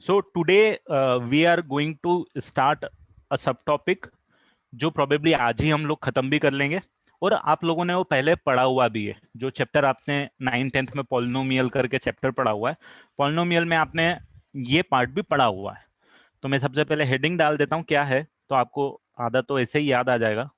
So today we are going to start a subtopic जो probably आज ही हम लोग खत्म भी कर लेंगे, और आप लोगों ने वो पहले पढ़ा हुआ भी है। जो चैप्टर आपने 9th-10th में पॉलिनोमियल करके चैप्टर पढ़ा हुआ है, पॉलिनोमियल में आपने ये पार्ट भी पढ़ा हुआ है। तो मैं सबसे पहले हेडिंग डाल देता हूँ क्या है, तो आपको आधा तो ऐसे ही याद आ जाएगा।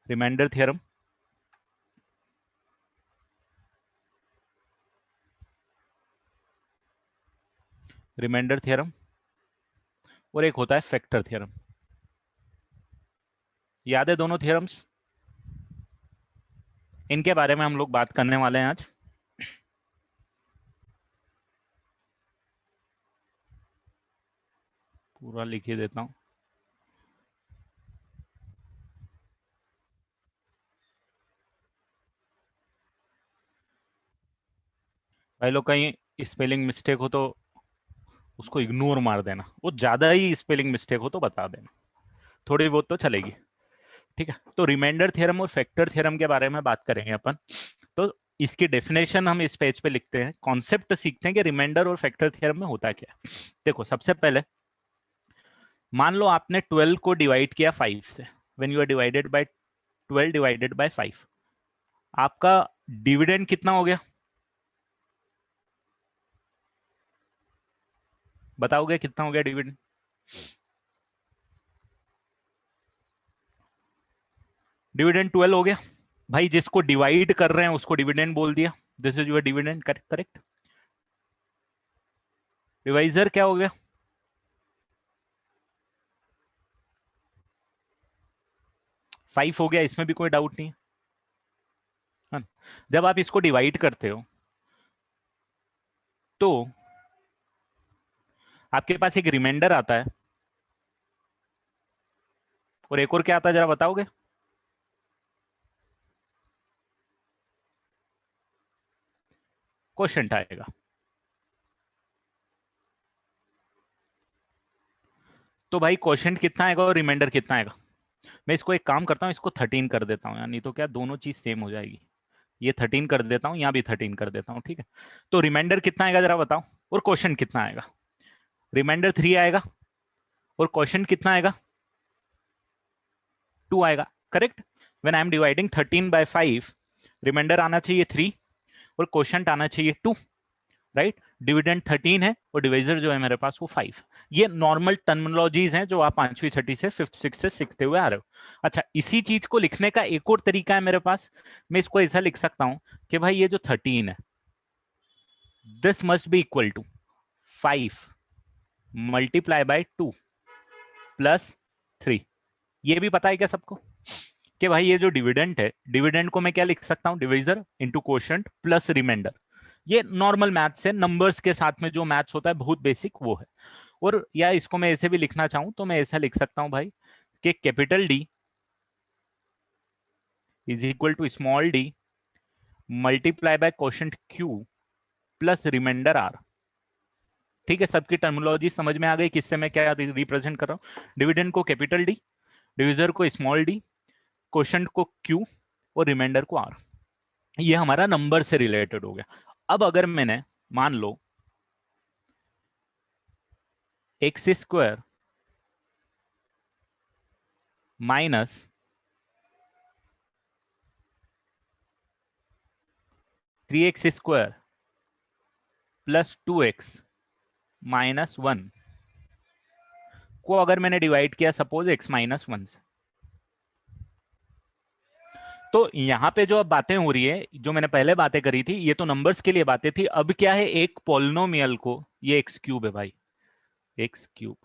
रिमाइंडर थ्योरम, रिमाइंडर थ्योरम, और एक होता है फैक्टर थ्योरम। याद है दोनों थ्योरम्स? इनके बारे में हम लोग बात करने वाले हैं आज। पूरा लिख ही देता हूं। भाई लोग कहीं स्पेलिंग मिस्टेक हो तो उसको इग्नोर मार देना, वो ज्यादा ही स्पेलिंग मिस्टेक हो तो बता देना, थोड़ी बहुत तो चलेगी। ठीक है, तो रिमाइंडर थ्योरम और फैक्टर थ्योरम के बारे में बात करेंगे अपन। तो इसकी डेफिनेशन हम इस पेज पे लिखते हैं, कॉन्सेप्ट सीखते हैं कि रिमाइंडर और फैक्टर थ्योरम में होता क्या है। देखो, सबसे पहले मान लो आपने 12 को डिवाइड किया 5 से। When you are divided by 12 divided by 5, आपका डिविडेंड कितना हो गया? बताओगे कितना हो गया डिविडेंड? डिविडेंड 12 हो गया। भाई जिसको डिवाइड कर रहे हैं उसको डिविडेंड बोल दिया, this is your dividend. Correct correct. Divisor क्या हो गया? 5 हो गया, इसमें भी कोई डाउट नहीं है ना? जब आप इसको डिवाइड करते हो तो आपके पास एक रिमाइंडर आता है, और एक और क्या आता है जरा बताओगे? क्वोशंट आएगा। तो भाई क्वोशंट कितना आएगा और रिमाइंडर कितना आएगा? मैं इसको एक काम करता हूँ, इसको 13 कर देता हूँ यार, नहीं तो क्या दोनों चीज सेम हो जाएगी। ये 13 कर देता हूँ, यहाँ भी 13 कर देता हूँ, ठीक है। तो रिमाइंडर कितना आएगा जरा बताओ, और क्वोशंट कितना आएगा? रिमाइंडर 3 आएगा, और क्वोशंट कितना आएगा? 2 आएगा। Correct. When I am dividing 13 by 5, remainder आना चाहिए 3 और क्वोशंट आना चाहिए 2। राइट। डिविडेंड 13 है और डिवाइजर जो है मेरे पास वो 5। ये नॉर्मल टर्मिनोलॉजीज हैं जो आप 5वीं 6ठी से 5th 6th से सीखते हुए आ रहे हो। अच्छा, इसी चीज को लिखने का एक और तरीका है मेरे पास। मैं इसको ऐसा लिख सकता हूं कि भाई ये जो 13 है, this must be equal to 5 multiply by 2 plus 3। ये भी पता है क्या सबको कि भाई ये जो डिविडेंड है, डिविडेंड को मैं क्या लिख सकता हूं? Divisor into quotient plus remainder. ये नॉर्मल मैथ्स है, नंबर्स के साथ में जो मैथ्स होता है बहुत बेसिक वो है। और या इसको मैं ऐसे भी लिखना चाहूं तो मैं ऐसा लिख सकता हूं भाई कि capital D is equal to small D multiply by quotient Q plus remainder R. ठीक है, सबकी टर्मिनोलॉजी समझ में आ गई किससे मैं क्या रिप्रेजेंट कर रहा हूं? डिविडेंड को कैपिटल डी, डिविजर को स्मॉल डी, क्वोशंट को क्यू और रिमाइंडर को आर। ये हमारा नंबर से रिलेटेड हो गया। अब अगर मैंने मान लो x square minus 3x² plus 2x minus 1 को अगर मैंने डिवाइड किया सपोज x-1 से, तो यहां पे जो अब बातें हो रही है, जो मैंने पहले बातें करी थी, ये तो नंबर्स के लिए बातें थी। अब क्या है, एक पॉलिनोमियल को, ये एक्स क्यूब है भाई, एक्स क्यूब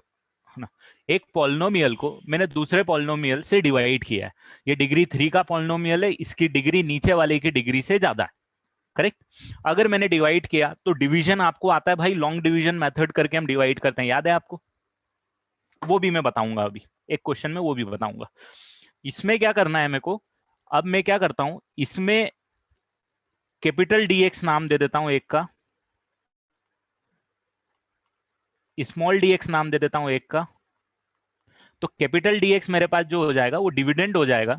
है ना, एक पॉलिनोमियल को मैंने दूसरे पॉलिनोमियल से डिवाइड किया है। ये डिग्री 3 का पॉलिनोमियल है, इसकी डिग्री नीचे वाले की डिग्री से ज्यादा है। करेक्ट। अगर मैंने डिवाइड किया तो डिवीजन आपको आता है भाई, लॉन्ग डिवीजन मेथड करके हम डिवाइड करते हैं, याद है आपको? वो भी मैं बताऊंगा अभी, एक क्वेश्चन में वो भी बताऊंगा। इसमें क्या करना है मेरे को, अब मैं क्या करता हूं, इसमें कैपिटल डी एक्स नाम दे देता हूं एक का, स्मॉल डी एक्स नाम दे देता हूं एक का। तो कैपिटल डीएक्स मेरे पास जो हो जाएगा वो डिविडेंड हो जाएगा,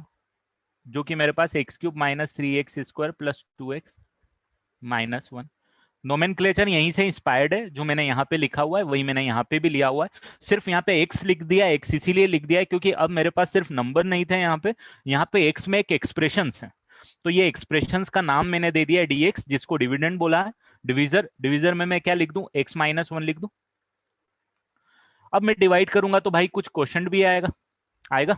जो कि मेरे पास x cube minus 3x² plus 2x minus 1। Nomenclature यहीं से इंस्पायर्ड है, जो मैंने यहाँ पे लिखा हुआ है वही मैंने यहाँ पे भी लिया हुआ है। सिर्फ यहाँ पे x लिख दिया, x इसीलिए लिख दिया है क्योंकि अब मेरे पास सिर्फ नंबर नहीं थे यहाँ पे x में एक एक्सप्रेशंस है, तो ये एक्सप्रेशंस का नाम मैंने दे दिया है dx, जिसको डिविडेंड बोला है। डिविजर, डिविजर में मैं क्या लिख दूं, x माइनस 1 लिख दूं। अब मैं डिवाइड करूंगा तो भाई कुछ क्वेश्चन भी आएगा, आएगा।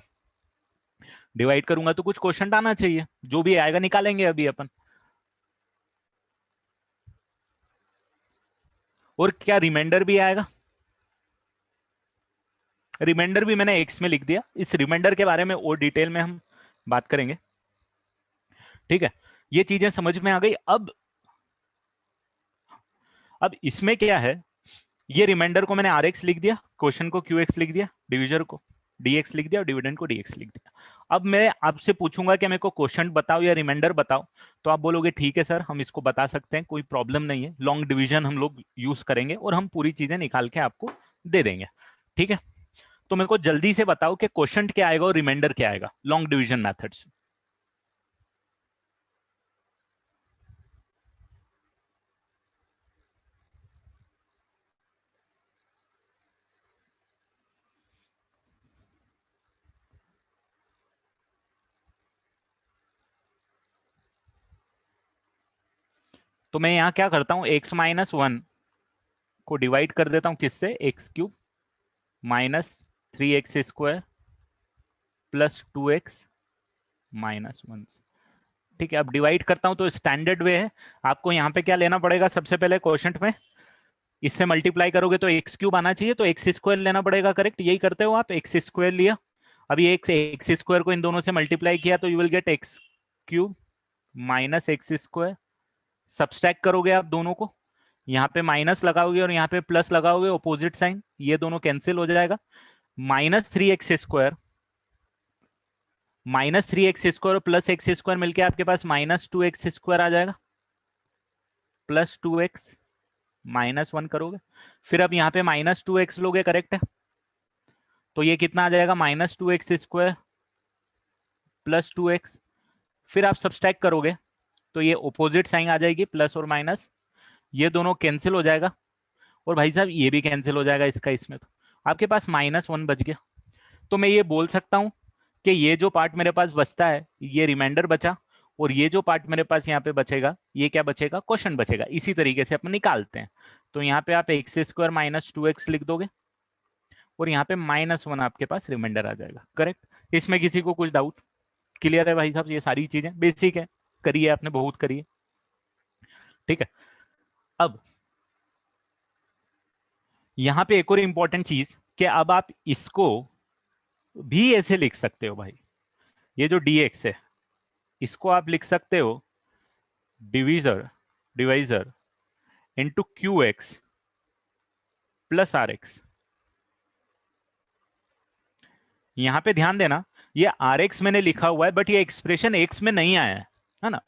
डिवाइड करूंगा तो कुछ क्वेश्चन आना चाहिए, जो भी आएगा निकालेंगे अभी अपन। और क्या रिमाइंडर भी आएगा, रिमाइंडर भी मैंने एक्स में लिख दिया। इस रिमाइंडर के बारे में और डिटेल में हम बात करेंगे, ठीक है। ये चीजें समझ में आ गई। अब इसमें क्या है, ये रिमाइंडर को मैंने आर एक्स लिख दिया, क्वेश्चन को क्यू एक्स लिख दिया, डिविजर को डीएक्स लिख दिया और डिविडेंड को डीएक्स लिख दिया। अब मैं आपसे पूछूंगा कि मेरे को क्वेश्चन बताओ या रिमाइंडर बताओ, तो आप बोलोगे ठीक है सर हम इसको बता सकते हैं, कोई प्रॉब्लम नहीं है, लॉन्ग डिवीजन हम लोग यूज करेंगे और हम पूरी चीजें निकाल के आपको दे देंगे, ठीक है। तो मेरे को जल्दी से बताओ कि क्वेश्चन क्या आएगा और रिमाइंडर क्या आएगा लॉन्ग डिवीजन मेथड से। तो मैं यहाँ क्या करता हूँ, x माइनस 1 को डिवाइड कर देता हूँ किससे, x cube minus 3x² plus 2x minus 1। ठीक है, अब डिवाइड करता हूं तो स्टैंडर्ड वे है, आपको यहाँ पे क्या लेना पड़ेगा, सबसे पहले क्वोशंट में इससे मल्टीप्लाई करोगे तो एक्स क्यूब आना चाहिए, तो एक्स स्क्वायर लेना पड़ेगा, करेक्ट, यही करते हो आप, एक्स स्क्वायर लिया। अब ये एक्स स्क्वायर को इन दोनों से मल्टीप्लाई किया तो you will get x cube minus x square. Subtract करोगे आप दोनों को, यहाँ पे माइनस लगाओगे और यहाँ पे प्लस लगाओगे, ऑपोजिट साइन, ये दोनों कैंसिल हो जाएगा। -3x² -3x² और प्लस एक्स स्क्वायर मिलकर आपके पास -2x² आ जाएगा, प्लस 2x -1 करोगे, फिर अब यहाँ पे -2x लोगे, करेक्ट है, तो ये कितना आ जाएगा, -2x² प्लस 2x। फिर आप सब्सट्रैक्ट करोगे तो ये ऑपोजिट साइन आ जाएगी, प्लस और माइनस, ये दोनों कैंसिल हो जाएगा, और भाई साहब ये भी कैंसिल हो जाएगा इसका इसमें, तो आपके पास -1 बच गया। तो मैं ये बोल सकता हूं कि ये जो पार्ट मेरे पास बचता है ये रिमाइंडर बचा, और ये जो पार्ट मेरे पास यहाँ पे बचेगा ये क्या बचेगा, क्वेश्चन बचेगा। इसी तरीके से अपन निकालते हैं, तो यहाँ पे आप x² माइनस 2x लिख दोगे और यहाँ पे -1 आपके पास रिमाइंडर आ जाएगा, करेक्ट। इसमें किसी को कुछ डाउट, क्लियर है भाई साहब, ये सारी चीजें बेसिक है, करी है आपने, बहुत करी है, ठीक है। अब यहाँ पे एक और इंपॉर्टेंट चीज कि अब आप इसको भी ऐसे लिख सकते हो भाई, ये जो dx है इसको आप लिख सकते हो divisor divisor into Q X plus R X. यहां पे ध्यान देना, ये आर एक्स मैंने लिखा हुआ है बट ये एक्सप्रेशन एक्स में नहीं आया है ना,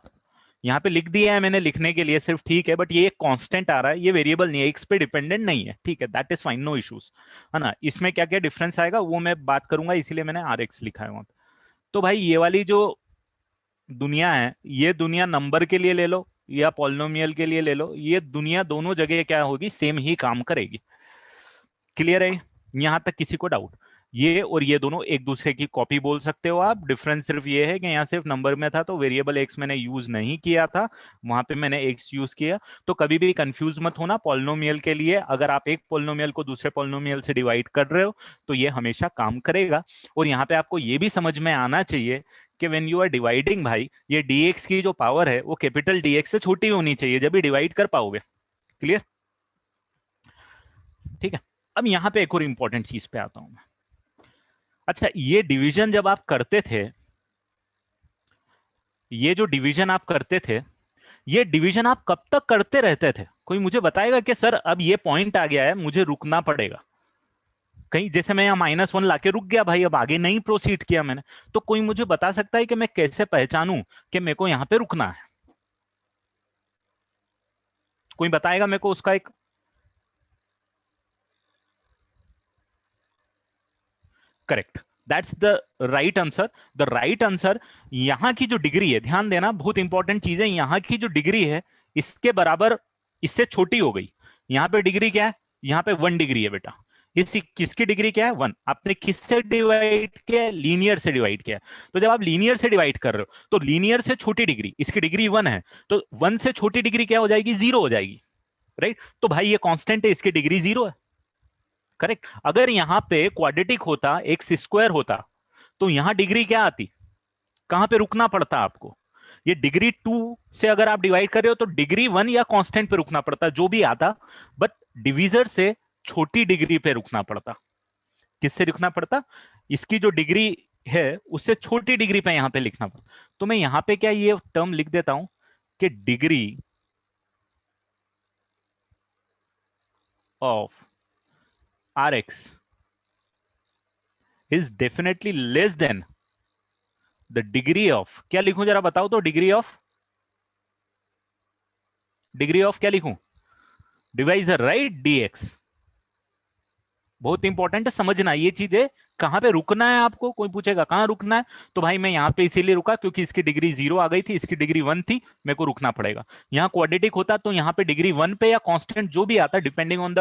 यहाँ पे लिख दिया है मैंने लिखने के लिए सिर्फ, ठीक है, बट ये एक कांस्टेंट आ रहा है, ये वेरिएबल नहीं है, एक्स पे डिपेंडेंट नहीं है, ठीक है, that is fine, no issues, है ना। इसमें क्या क्या डिफरेंस आएगा वो मैं बात करूंगा, इसीलिए मैंने आर एक्स लिखा है वहां पे। तो भाई ये वाली जो दुनिया है, ये दुनिया नंबर के लिए ले लो या पॉलिनोमियल के लिए ले लो, ये दुनिया दोनों जगह क्या होगी, सेम ही काम करेगी, क्लियर है, यहां तक किसी को डाउट। ये और ये दोनों एक दूसरे की कॉपी बोल सकते हो आप, डिफरेंस सिर्फ ये है कि यहाँ सिर्फ नंबर में था तो वेरिएबल एक्स मैंने यूज नहीं किया था, वहां पे मैंने एक्स यूज किया। तो कभी भी कंफ्यूज मत होना, पॉलिनोमियल के लिए अगर आप एक पॉलिनोमियल को दूसरे पॉलिनोमियल से डिवाइड कर रहे हो तो ये हमेशा काम करेगा। और यहाँ पे आपको ये भी समझ में आना चाहिए कि व्हेन यू आर डिवाइडिंग भाई, ये dx की जो पावर है वो कैपिटल dx से छोटी होनी चाहिए जब भी डिवाइड कर पाओगे, क्लियर, ठीक है। अब यहाँ पे एक और इंपॉर्टेंट चीज पे आता हूं मैं। अच्छा, ये डिवीजन जब आप करते थे, ये जो डिवीजन आप करते थे, ये डिवीजन आप कब तक करते रहते थे, कोई मुझे बताएगा कि सर अब ये पॉइंट आ गया है मुझे रुकना पड़ेगा कहीं, जैसे मैं यहाँ -1 लाके रुक गया भाई, अब आगे नहीं प्रोसीड किया मैंने, तो कोई मुझे बता सकता है कि मैं कैसे पहचानूं कि मेरे को यहाँ पे रुकना है, कोई बताएगा मेरे को उसका एक, correct, that's the right answer. The right answer, यहां की जो डिग्री है, ध्यान देना, बहुत इंपॉर्टेंट चीज है, यहां की जो डिग्री है इसके बराबर, इससे छोटी हो गई। यहां पे डिग्री क्या है, यहां पे 1 डिग्री है बेटा। इस किसकी डिग्री क्या है, 1। आपने किससे डिवाइड किया, लीनियर से डिवाइड किया। तो जब आप लीनियर से डिवाइड कर रहे हो तो लीनियर से छोटी डिग्री, इसकी डिग्री 1 है, तो 1 से छोटी डिग्री क्या हो जाएगी, 0 हो जाएगी, राइट। तो भाई ये कांस्टेंट है, इसकी डिग्री 0 है, करेक्ट। अगर यहां पे क्वाड्रेटिक होता, एक्स स्क्वायर होता, तो यहां डिग्री क्या आती, कहां पे रुकना पड़ता आपको, ये डिग्री 2 से अगर आप डिवाइड कर रहे हो तो डिग्री 1 या कांस्टेंट पे रुकना पड़ता, जो भी आता, बट डिवीजर से छोटी डिग्री पे रुकना पड़ता। किससे रुकना पड़ता, इसकी जो डिग्री है उससे छोटी डिग्री पे यहां पे लिखना पड़ता। तो मैं यहां पे क्या ये टर्म लिख देता हूं कि degree of R X is definitely less than the degree of, क्या लिखूं जरा बताओ तो, डिग्री ऑफ क्या लिखूं, डिवाइजर, राइट, डीएक्स। बहुत इंपॉर्टेंट है समझना ये चीजें, कहां पे रुकना है आपको, कोई पूछेगा कहां रुकना है, तो भाई मैं यहां पे इसीलिए रुका क्योंकि इसकी डिग्री 0 आ गई थी, इसकी डिग्री 1 थी, मेरे को रुकना पड़ेगा। यहां क्वाड्रेटिक होता तो यहां पे डिग्री 1 पे या कांस्टेंट जो भी आता, डिपेंडिंग ऑन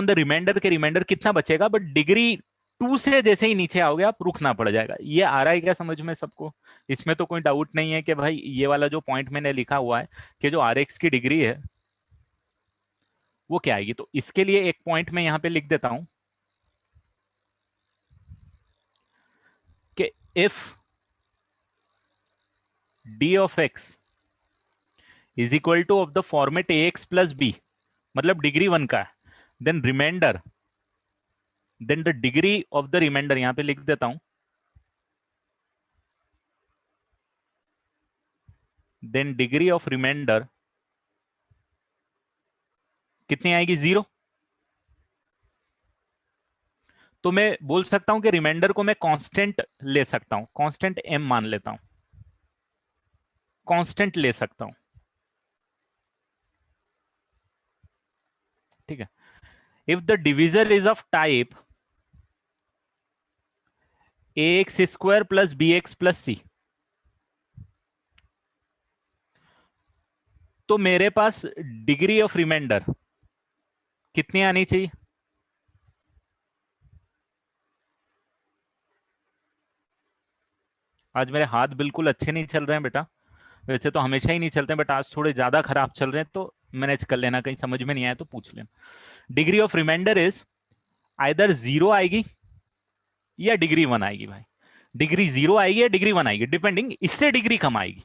द रिमाइंडर, के रिमाइंडर कितना बचेगा, बट डिग्री 2 से जैसे ही नीचे आओगे आप रुकना पड़ जाएगा। ये आ रहा है क्या समझ में सबको, इसमें तो कोई डाउट नहीं है कि भाई ये वाला जो पॉइंट मैंने लिखा हुआ है कि जो आर एक्स की डिग्री है वो क्या आएगी। तो इसके लिए एक पॉइंट मैं यहां पे लिख देता हूं कि if D of X is equal to of the format A X plus B, मतलब डिग्री 1 का है, then remainder, then the degree of the remainder, यहां पे लिख देता हूं, देन डिग्री ऑफ रिमाइंडर कितनी आएगी, 0। तो मैं बोल सकता हूं कि रिमाइंडर को मैं कांस्टेंट ले सकता हूं, कांस्टेंट एम मान लेता हूं, कांस्टेंट ले सकता हूं, ठीक है। If the divisor is of type a x square plus b x plus c, तो मेरे पास डिग्री ऑफ रिमाइंडर कितनी आनी चाहिए, आज मेरे हाथ बिल्कुल अच्छे नहीं चल रहे हैं बेटा, वैसे तो हमेशा ही नहीं चलते हैं, बट आज थोड़े ज्यादा खराब चल रहे हैं, तो मैनेज कर लेना, कहीं समझ में नहीं आया तो पूछ लेना। Degree of remainder is either 0 आएगी या डिग्री 1 आएगी भाई, डिग्री 0 आएगी या डिग्री 1 आएगी, डिपेंडिंग, इससे डिग्री कम आएगी,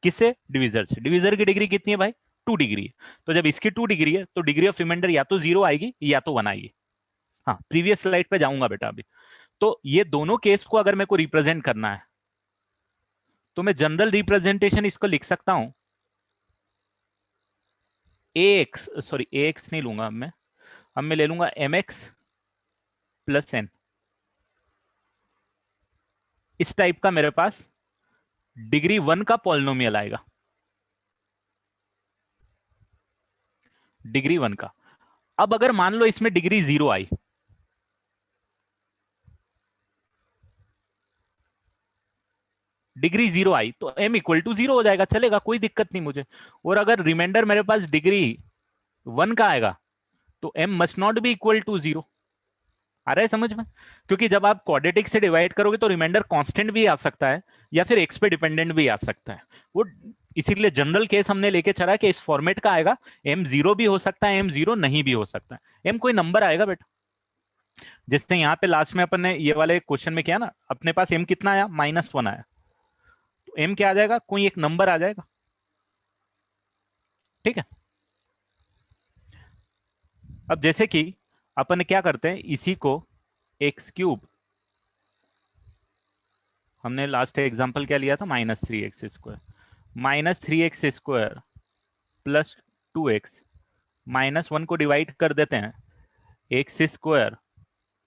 किससे, डिविजर से। डिविजर की डिग्री कितनी है भाई, 2 डिग्री है, तो जब इसकी 2 डिग्री है तो डिग्री ऑफ रिमाइंडर या तो 0 आएगी या तो 1 आएगी। हाँ, प्रीवियस स्लाइड पे जाऊंगा बेटा अभी। तो ये दोनों केस को अगर मेरे को रिप्रेजेंट करना है तो मैं जनरल रिप्रेजेंटेशन इसको लिख सकता हूं, ए एक्स, सॉरी ए एक्स नहीं लूंगा अब मैं ले लूंगा एम एक्स प्लस एन, इस टाइप का मेरे पास डिग्री 1 का पॉलिनोमियल आएगा, डिग्री 1 का। अब अगर मान लो इसमें डिग्री 0 आई, डिग्री 0 आई तो m इक्वल टू 0 हो जाएगा, चलेगा, कोई दिक्कत नहीं मुझे। और अगर रिमाइंडर मेरे पास डिग्री 1 का आएगा तो m must not be equal to 0। आ रहा है समझ में, क्योंकि जब आप क्वाड्रेटिक से डिवाइड करोगे तो रिमाइंडर कांस्टेंट भी आ सकता है या फिर x पे डिपेंडेंट भी आ सकता है, वो इसीलिए जनरल केस हमने लेके चला कि इस फॉर्मेट का आएगा, m 0 भी हो सकता है, m 0 नहीं भी हो सकता है, m कोई नंबर आएगा बेटा। जैसे यहाँ पे लास्ट में अपन ने ये वाले क्वेश्चन में किया ना, अपने पास m कितना आया, -1 आया, तो m क्या आ जाएगा, कोई एक नंबर आ जाएगा, ठीक है। अब जैसे कि अपन क्या करते हैं, इसी को x³ हमने लास्ट एग्जांपल क्या लिया था, -3x², -3x² प्लस 2x, -1 को डिवाइड कर देते हैं x²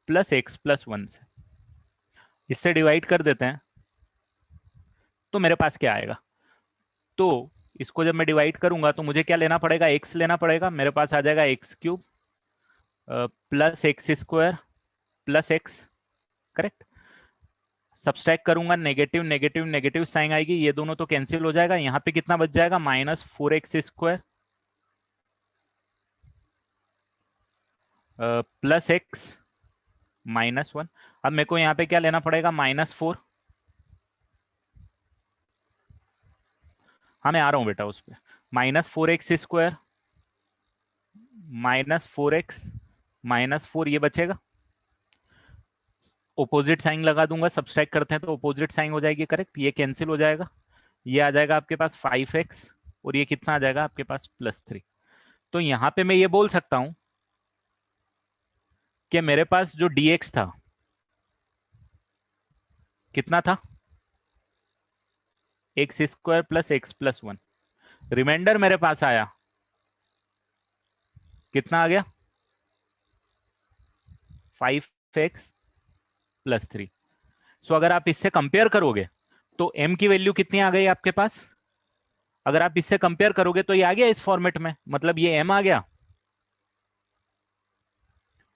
प्लस x प्लस 1 से, इससे डिवाइड कर देते हैं तो मेरे पास क्या आएगा, तो इसको जब मैं डिवाइड करूंगा तो मुझे क्या लेना पड़ेगा, x लेना पड़ेगा, मेरे पास आ जाएगा x³ plus x² plus x, correct. Subtract करूंगा, नेगेटिव नेगेटिव नेगेटिव साइन आएगी, ये दोनों तो कैंसिल हो जाएगा। यहाँ पे कितना बच जाएगा, -4x² प्लस एक्स -1। अब मेरे को यहाँ पे क्या लेना पड़ेगा, -4। हाँ मैं आ रहा हूँ बेटा उस पर। -4x² -4x -4, ये बचेगा। ओपोजिट साइन लगा दूंगा, सब्सट्रैक्ट करते हैं तो ओपोजिट साइन हो जाएगी, करेक्ट। ये कैंसिल हो जाएगा, ये आ जाएगा आपके पास 5x, और ये कितना आ जाएगा आपके पास, +3। तो यहां पे मैं ये बोल सकता हूं कि मेरे पास जो dx था कितना था, x² + x+1। रिमाइंडर मेरे पास आया, कितना आ गया, 5x + 3। सो अगर आप इससे कंपेयर करोगे तो m की वैल्यू कितनी आ गई आपके पास, अगर आप इससे कंपेयर करोगे तो ये आ गया इस फॉर्मेट में, मतलब ये m आ गया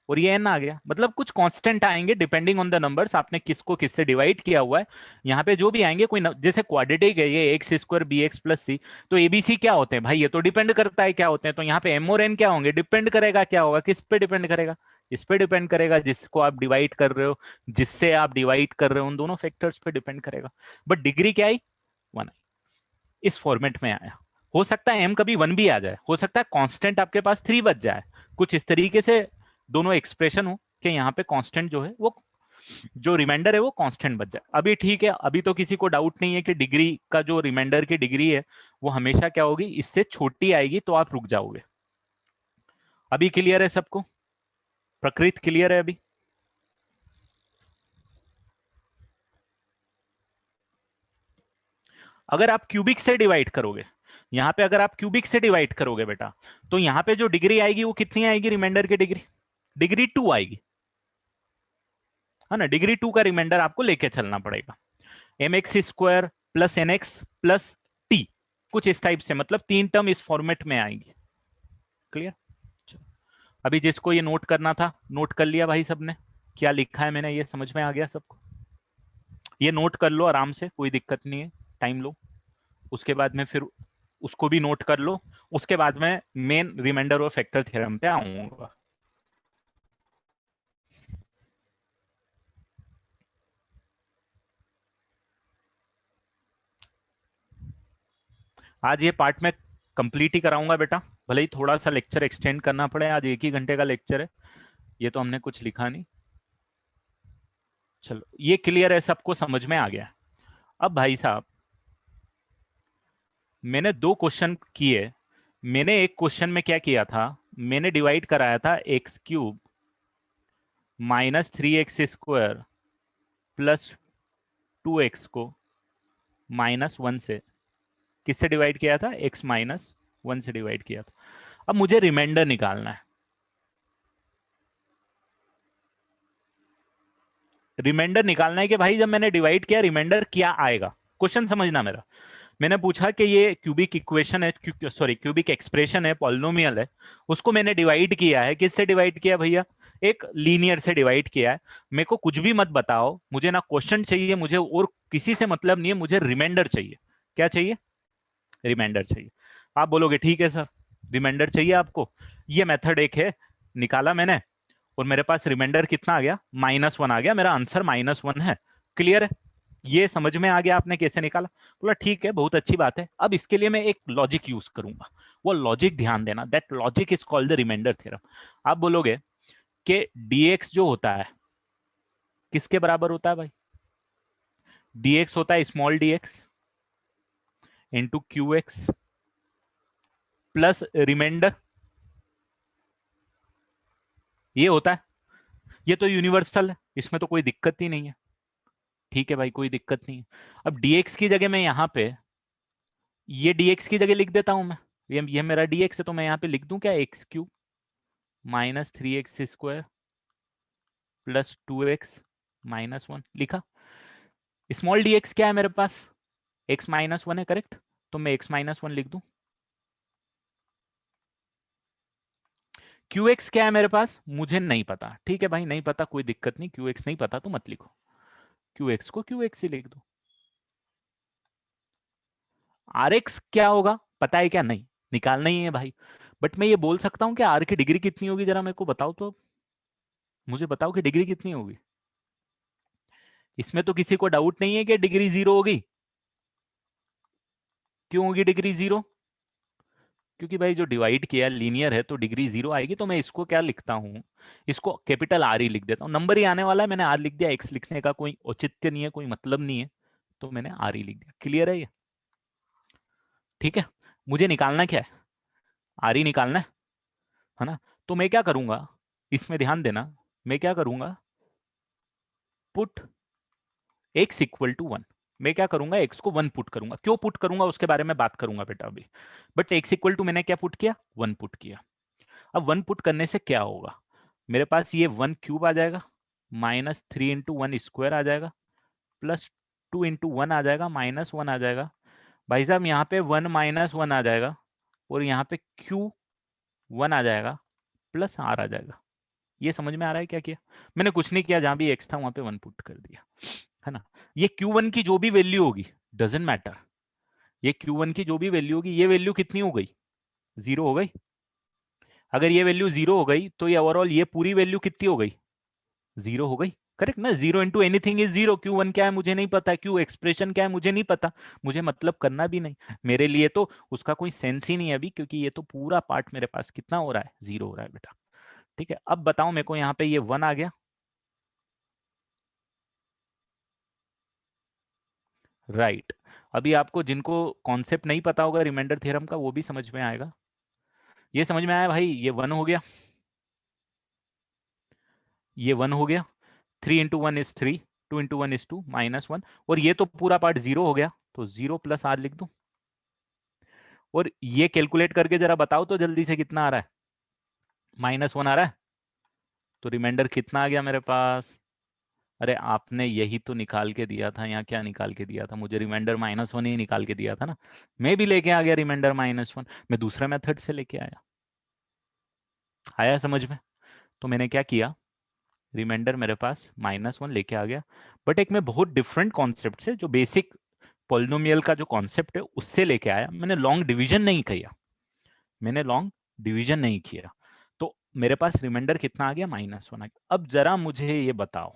और ये n आ गया। मतलब कुछ कांस्टेंट आएंगे डिपेंडिंग ऑन द नंबर्स, आपने किसको किससे डिवाइड किया हुआ है। यहाँ पे जो भी आएंगे कोई जैसे क्वाड्रेटिक है ये x² bx + c, तो abc क्या होते हैं भाई, ये तो डिपेंड करता है क्या होते हैं। तो यहाँ पे m और n क्या होंगे, डिपेंड करेगा, क्या होगा, किस पे डिपेंड करेगा, इस पे डिपेंड करेगा जिसको आप डिवाइड कर रहे हो, जिससे आप डिवाइड कर रहे हो, उन दोनों फैक्टर्स पे डिपेंड करेगा। बट डिग्री क्या आई, 1 आई, इस फॉर्मेट में आया। हो सकता है m कभी 1 भी आ जाए, हो सकता है कांस्टेंट आपके पास 3 बच जाए, कुछ इस तरीके से दोनों एक्सप्रेशन हो कि यहाँ पे कांस्टेंट जो है वो, जो रिमाइंडर है वो कांस्टेंट बच जाए। अभी ठीक है, अभी तो किसी को डाउट नहीं है कि डिग्री का जो रिमाइंडर की डिग्री है वो हमेशा क्या होगी, इससे छोटी आएगी, तो आप रुक जाओगे। अभी क्लियर है सबको, प्रकृति क्लियर है अभी। अगर आप क्यूबिक से डिवाइड करोगे, यहाँ पे अगर आप क्यूबिक से डिवाइड करोगे बेटा, तो यहाँ पे जो डिग्री आएगी वो कितनी आएगी, रिमाइंडर की डिग्री, डिग्री 2 आएगी, है ना। डिग्री 2 का रिमाइंडर आपको लेके चलना पड़ेगा। mx² + nx + t, कुछ इस टाइप से, मतलब 3 टर्म इस फॉर्मेट में आएंगी। क्लियर। अभी जिसको ये नोट करना था नोट कर लिया भाई सबने, क्या लिखा है मैंने, ये समझ में आ गया सबको। ये नोट कर लो आराम से, कोई दिक्कत नहीं है, टाइम लो। उसके बाद में फिर उसको भी नोट कर लो, उसके बाद में मेन रिमाइंडर और फैक्टर थ्योरम पे आऊंगा। आज ये पार्ट में कंप्लीट ही कराऊंगा बेटा, भले ही थोड़ा सा लेक्चर एक्सटेंड करना पड़े, आज 1 ही घंटे का लेक्चर है, ये तो हमने कुछ लिखा नहीं। चलो ये क्लियर है, सबको समझ में आ गया। अब भाई साहब मैंने 2 क्वेश्चन किए। मैंने एक क्वेश्चन में क्या किया था, मैंने डिवाइड कराया था x³ -3x² + 2x को -1 से, किससे डिवाइड किया था, x-1 से डिवाइड किया था। अब मुझे रिमाइंडर निकालना है। रिमाइंडर निकालना है कि भाई जब मैंने डिवाइड किया रिमाइंडर क्या आएगा। क्वेश्चन समझना मेरा, मैंने पूछा कि ये क्यूबिक इक्वेशन है, सॉरी क्यूबिक एक्सप्रेशन है, पॉलिनोमियल है, उसको मैंने डिवाइड किया है, किससे डिवाइड किया भैया, एक लीनियर से डिवाइड किया है। मेरे को कुछ भी मत बताओ, मुझे ना क्वेश्चन चाहिए, मुझे और किसी से मतलब नहीं है, मुझे रिमाइंडर चाहिए। क्या चाहिए, रिमाइंडर चाहिए। आप बोलोगे ठीक है सर, रिमाइंडर चाहिए आपको, ये मेथड एक है, निकाला मैंने और मेरे पास रिमाइंडर कितना आ गया, -1 आ गया, मेरा आंसर -1 है। क्लियर है, ये समझ में आ गया आपने कैसे निकाला। बोला ठीक है, बहुत अच्छी बात है। अब इसके लिए मैं एक लॉजिक यूज करूंगा, वो लॉजिक ध्यान देना, that logic is called the remainder theorem. आप बोलोगे कि dx जो होता है किसके बराबर होता है भाई, dx होता है small dx into qx plus remainder, ये होता है, ये तो यूनिवर्सल है, इसमें तो कोई दिक्कत ही नहीं है। ठीक है भाई, कोई दिक्कत नहीं है। अब dx की जगह मैं यहाँ पे ये dx की जगह लिख देता हूं मैं, ये मेरा dx है, तो मैं यहाँ पे लिख दूं क्या, x³ -3x² + 2x-1 लिखा। स्मॉल dx क्या है मेरे पास, x-1 है, करेक्ट। तो मैं x-1 लिख दूं। क्यू एक्स क्या है मेरे पास, मुझे नहीं पता, ठीक है भाई नहीं पता कोई दिक्कत नहीं, क्यू एक्स नहीं पता तो मत लिखो, क्यू एक्स को क्यू एक्स ही लिख दो। आर एक्स क्या होगा पता है क्या, नहीं निकालना ही है भाई, बट मैं ये बोल सकता हूँ कि आर की डिग्री कितनी होगी, जरा मेरे को बताओ तो, मुझे बताओ कि डिग्री कितनी होगी। इसमें तो किसी को डाउट नहीं है कि डिग्री 0 होगी। क्यों होगी डिग्री 0? क्योंकि भाई जो डिवाइड किया लीनियर है तो डिग्री 0 आएगी, तो मैं इसको क्या लिखता हूँ, इसको कैपिटल आर ही लिख देता हूँ, नंबर ही आने वाला है, मैंने आर लिख दिया, एक्स लिखने का कोई औचित्य नहीं है, कोई मतलब नहीं है, तो मैंने आर ही लिख दिया। क्लियर है ये? ठीक है, मुझे निकालना क्या है, आर ही निकालना है ना। तो मैं क्या करूंगा, इसमें ध्यान देना, मैं क्या करूंगा, पुट एक्स इक्वल टू 1, मैं क्या करूंगा एक्स को 1 पुट करूंगा, क्यों पुट करूंगा उसके बारे में बात करूंगा बेटा अभी, बट एक्स इक्वल टू मैंने क्या पुट किया, 1 पुट किया। अब 1 पुट करने से क्या होगा, मेरे पास ये 1 क्यूब आ जाएगा, माइनस 3 इंटू 1 स्क्वायर आ जाएगा, प्लस 2 इंटू 1 आ जाएगा, माइनस 1 आ जाएगा। भाई साहब यहाँ पे 1 - 1 आ जाएगा, और यहाँ पे क्यू 1 आ जाएगा, प्लस आर आ जाएगा। ये समझ में आ रहा है क्या किया, मैंने कुछ नहीं किया, जहां भी एक्स था वहां पे 1 पुट कर दिया, है ना। ये Q1 की जो भी वैल्यू होगी, डजेंट मैटर, ये Q1 की जो भी वैल्यू होगी, ये वैल्यू कितनी हो गई, 0 हो गई। अगर ये वैल्यू 0 हो गई तो ये ओवरऑल ये पूरी वैल्यू कितनी हो गई, 0 हो गई। करेक्ट ना, 0 इंटू एनीथिंग इज 0, Q1 क्या है मुझे नहीं पता, क्यू एक्सप्रेशन क्या है मुझे नहीं पता, मुझे मतलब करना भी नहीं, मेरे लिए तो उसका कोई सेंस ही नहीं है अभी, क्योंकि ये तो पूरा पार्ट मेरे पास कितना हो रहा है, 0 हो रहा है बेटा। ठीक है, अब बताओ मेरे को, यहाँ पे ये 1 आ गया, राइट। अभी आपको जिनको कॉन्सेप्ट नहीं पता होगा रिमाइंडर थ्योरम का, वो भी समझ में आएगा। ये समझ में आया भाई, ये 1 हो गया, ये 1 हो गया, 3 इंटू 1 इज 3, 2 इंटू 1 इज 2, -1, और ये तो पूरा पार्ट 0 हो गया, तो 0 प्लस आर लिख दूं, और ये कैलकुलेट करके जरा बताओ तो जल्दी से कितना आ रहा है, -1 आ रहा है, तो रिमाइंडर कितना आ गया मेरे पास। अरे आपने यही तो निकाल के दिया था, यहाँ क्या निकाल के दिया था मुझे, रिमाइंडर -1 ही निकाल के दिया था ना, मैं भी लेके आ गया रिमाइंडर -1, मैं दूसरा मेथड से लेके आया, आया समझ में। तो मैंने क्या किया, रिमाइंडर मेरे पास -1 लेके आ गया, बट एक मैं बहुत डिफरेंट कॉन्सेप्ट से, जो बेसिक पॉलिनोमियल का जो कॉन्सेप्ट है उससे लेके आया, मैंने लॉन्ग डिवीजन नहीं किया, मैंने लॉन्ग डिवीजन नहीं किया, तो मेरे पास रिमाइंडर कितना आ गया, -1 आ गया। अब जरा मुझे ये बताओ,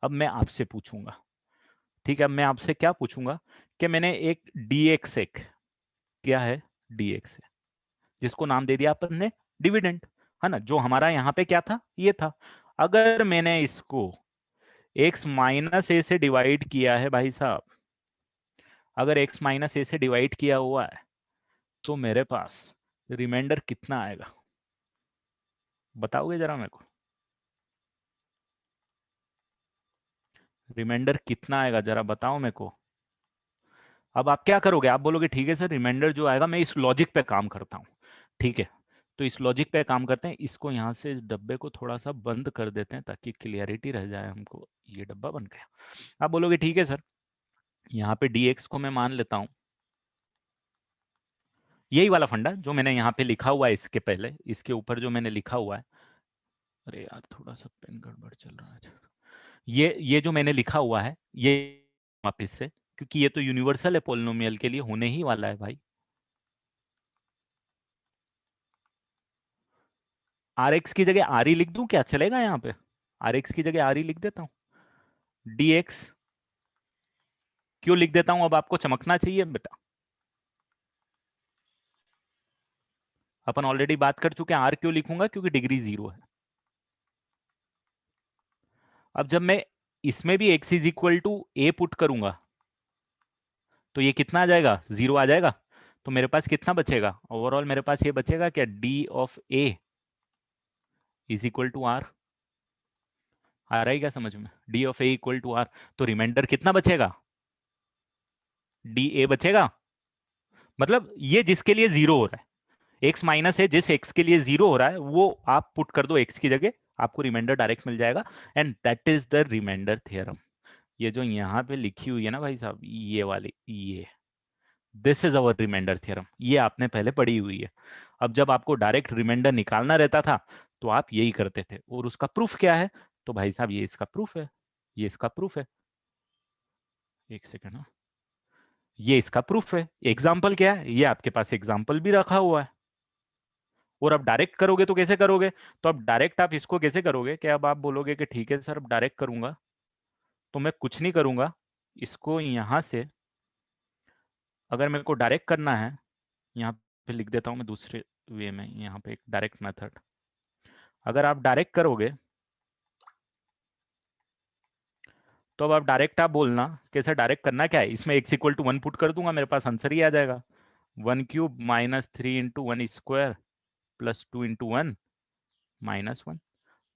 अब मैं आपसे पूछूंगा, ठीक है, अब मैं आपसे क्या पूछूंगा, कि मैंने एक dx, एक क्या है, dx है, जिसको नाम दे दिया अपन ने डिविडेंड, है ना, जो हमारा यहाँ पे क्या था, ये था। अगर मैंने इसको x - a से डिवाइड किया है भाई साहब, अगर x - a से डिवाइड किया हुआ है, तो मेरे पास रिमाइंडर कितना आएगा, बताओगे जरा मेरे को, रिमाइंडर कितना आएगा जरा बताओ मेरे को। अब आप क्या करोगे, आप बोलोगे ठीक है सर रिमाइंडर जो आएगा, मैं इस लॉजिक पे काम करता हूँ, ठीक है, तो इस लॉजिक पे काम करते हैं, इसको यहाँ से इस डब्बे को थोड़ा सा बंद कर देते हैं ताकि क्लियरिटी रह जाए हमको, ये डब्बा बन गया। आप बोलोगे ठीक है सर, यहाँ पे dx को मैं मान लेता हूँ, यही वाला फंडा जो मैंने यहाँ पे लिखा हुआ है, इसके पहले इसके ऊपर जो मैंने लिखा हुआ है, अरे यार थोड़ा सा पेन गड़बड़ चल रहा है, ये जो मैंने लिखा हुआ है ये वापिस से, क्योंकि ये तो यूनिवर्सल है, पोलिनोमियल के लिए होने ही वाला है भाई। आर एक्स की जगह आर ही लिख दूं क्या, चलेगा यहाँ पे, आर एक्स की जगह आर ही लिख देता हूँ, dx क्यों लिख देता हूं, अब आपको चमकना चाहिए बेटा, अपन ऑलरेडी बात कर चुके हैं, आर क्यों लिखूंगा, क्योंकि डिग्री 0 है। अब जब मैं इसमें भी x is equal to A put करूंगा, तो ये कितना आ जाएगा, 0 आ जाएगा, तो मेरे पास कितना बचेगा, ओवरऑल मेरे पास ये बचेगा क्या, d of A is equal to r, आ रहा है क्या समझ में, d of a equal to r, तो रिमाइंडर कितना बचेगा, डी ए बचेगा, मतलब ये जिसके लिए 0 हो रहा है, x माइनस है, जिस x के लिए 0 हो रहा है वो आप पुट कर दो x की जगह, आपको रिमाइंडर डायरेक्ट मिल जाएगा, and that is the remainder theorem. ये जो यहाँ पे लिखी हुई है ना भाई साहब, ये वाली, ये this is our remainder theorem, ये आपने पहले पढ़ी हुई है। अब जब आपको डायरेक्ट रिमाइंडर निकालना रहता था तो आप यही करते थे, और उसका प्रूफ क्या है? तो भाई साहब ये इसका प्रूफ है, ये इसका प्रूफ है। एक सेकेंड, ये इसका प्रूफ है। एग्जाम्पल क्या है? ये आपके पास एग्जाम्पल भी रखा हुआ है। और अब डायरेक्ट करोगे तो कैसे करोगे? तो अब डायरेक्ट आप इसको कैसे करोगे कि अब आप बोलोगे कि ठीक है सर अब डायरेक्ट करूंगा, तो मैं कुछ नहीं करूंगा, इसको यहां से अगर मेरे को डायरेक्ट करना है, यहाँ पे लिख देता हूं मैं दूसरे वे में, यहाँ पे एक डायरेक्ट मेथड। अगर आप डायरेक्ट करोगे तो अब आप डायरेक्ट आप बोलना कैसे डायरेक्ट करना क्या है, इसमें x इक्वल टू 1 पुट कर दूंगा, मेरे पास आंसर ही आ जाएगा। 1 क्यूब माइनस 3 × 1 स्क्वायर प्लस 2 × 1 -1,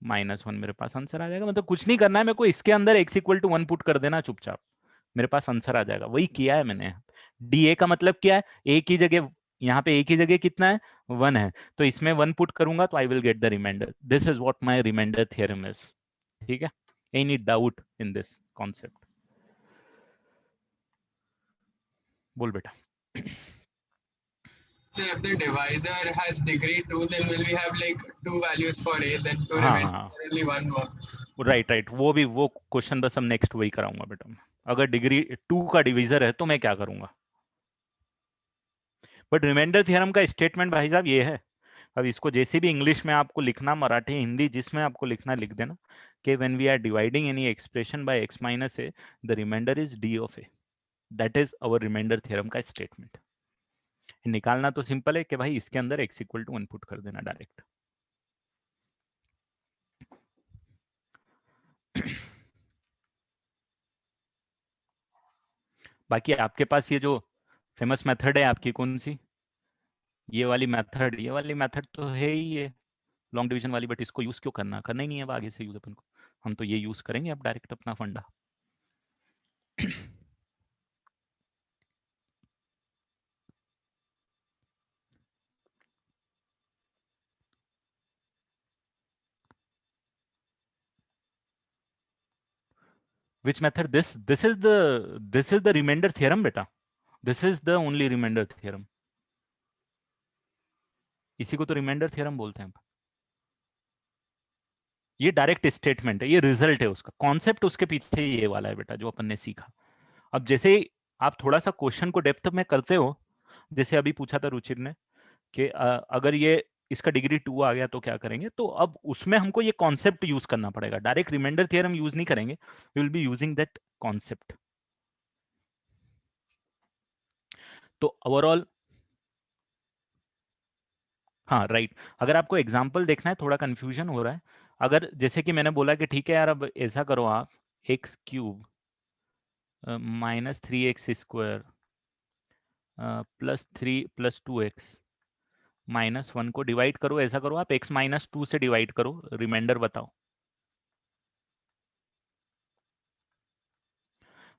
-1 मेरे पास आंसर आ जाएगा। मतलब कुछ नहीं करना है मेरे को, इसके अंदर x इक्वल टू 1 पुट कर देना चुपचाप, मेरे पास आंसर आ जाएगा। वही किया है मैंने। डी ए का मतलब क्या है? ए की जगह, यहाँ पे ए की जगह कितना है? 1 है, तो इसमें 1 पुट करूंगा तो I will get the remainder. This is what my remainder theorem is. ठीक है, any doubt in this concept? बोल बेटा। So if the divisor has degree 2, then will we have like two values for a, then two हाँ remain, हाँ, only one works. Right right, वो भी वो question बस हम नेक्स्ट वही कराऊंगा बेटा मैं। अगर डिग्री 2 का डिवीजर है तो मैं क्या करूंगा? बट रिमाइंडर थ्योरम का स्टेटमेंट भाई साहब ये है। अब इसको जैसे भी इंग्लिश में आपको लिखना, मराठी हिंदी जिसमें आपको लिखना लिख देना कि when we are dividing any expression by x minus A, the remainder is d of A. That is our remainder theorem का स्टेटमेंट। निकालना तो सिंपल है कि भाई इसके अंदर x इक्वल टू 1 पुट कर देना डायरेक्ट। बाकी आपके पास ये जो फेमस मेथड है आपकी कौन सी, ये वाली मेथड तो है ही ये लॉन्ग डिवीजन वाली, बट इसको यूज क्यों करना? करना ही नहीं है अब आगे से यूज अपन को। हम तो ये यूज करेंगे अब डायरेक्ट अपना फंडा। which method? This is the remainder theorem beta, this is the only remainder theorem। इसी को तो रिमाइंडर थ्योरम बोलते हैं। ये डायरेक्ट स्टेटमेंट है, ये रिजल्ट है उसका, कॉन्सेप्ट उसके पीछे ये वाला है बेटा जो अपन ने सीखा। अब जैसे ही आप थोड़ा सा क्वेश्चन को डेप्थ में करते हो, जैसे अभी पूछा था रुचिर ने कि अगर ये इसका डिग्री 2 आ गया तो क्या करेंगे, तो अब उसमें हमको ये कॉन्सेप्ट यूज करना पड़ेगा। डायरेक्ट रिमाइंडर थ्योरम यूज नहीं करेंगे, we will be using that concept. तो ओवरऑल, हाँ राइट, अगर आपको एग्जाम्पल देखना है, थोड़ा कंफ्यूजन हो रहा है, अगर जैसे कि मैंने बोला कि ठीक है यार अब ऐसा करो आप, x³ -3x² +3 + 2x -1 को डिवाइड करो, ऐसा करो आप x-2 से डिवाइड करो, रिमाइंडर बताओ।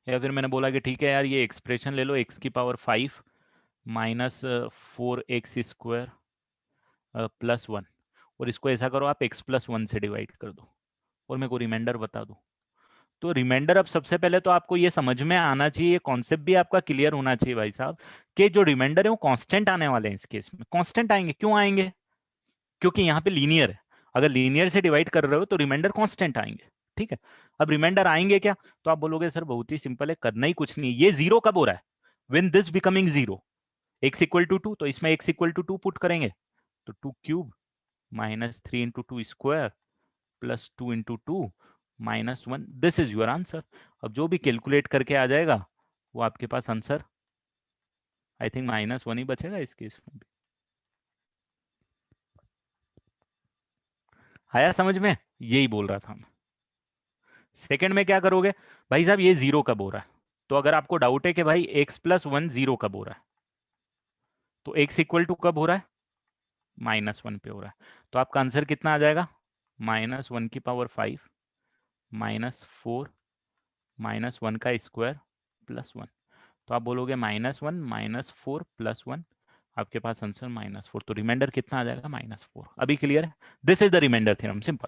या फिर मैंने बोला कि ठीक है यार ये एक्सप्रेशन ले लो x⁵ -4x² +1, और इसको ऐसा करो आप x+1 से डिवाइड कर दो और मेरे को रिमाइंडर बता दो। तो रिमाइंडर, अब सबसे पहले तो आपको ये समझ में आना चाहिए, ये कॉन्सेप्ट भी आपका क्लियर होना चाहिए भाई साहब, कि जो रिमाइंडर है वो कांस्टेंट आने वाले हैं। इस केस में कांस्टेंट आएंगे, क्यों आएंगे? क्योंकि यहाँ पे लीनियर है, अगर लीनियर से डिवाइड कर रहे हो तो रिमाइंडर कांस्टेंट आएंगे। ठीक है, अब रिमाइंडर आएंगे क्या? तो आप बोलोगे सर बहुत ही सिंपल है, करना ही कुछ नहीं, ये जीरो कब हो रहा है? When this becoming zero, x = 2, तो इसमें x = 2 पुट करेंगे, तो 2³ -3 × 2² +2 × 2 -1, दिस इज योर आंसर। अब जो भी कैलकुलेट करके आ जाएगा वो आपके पास आंसर, आई थिंक -1 ही बचेगा इस केस में भी। आया समझ में? यही बोल रहा था मैं। सेकंड में क्या करोगे भाई साहब, ये जीरो कब हो रहा है? तो अगर आपको डाउट है कि भाई x+1 जीरो कब हो रहा है, तो x = कब हो रहा है? -1 पे हो रहा है, तो आपका आंसर कितना आ जाएगा? -1⁵ -4 -1² +1। तो आप बोलोगे -1 -4 +1, आपके पास आंसर -4, तो रिमाइंडर कितना आ जाएगा? -4। अभी क्लियर है? This is the remainder theorem, simple,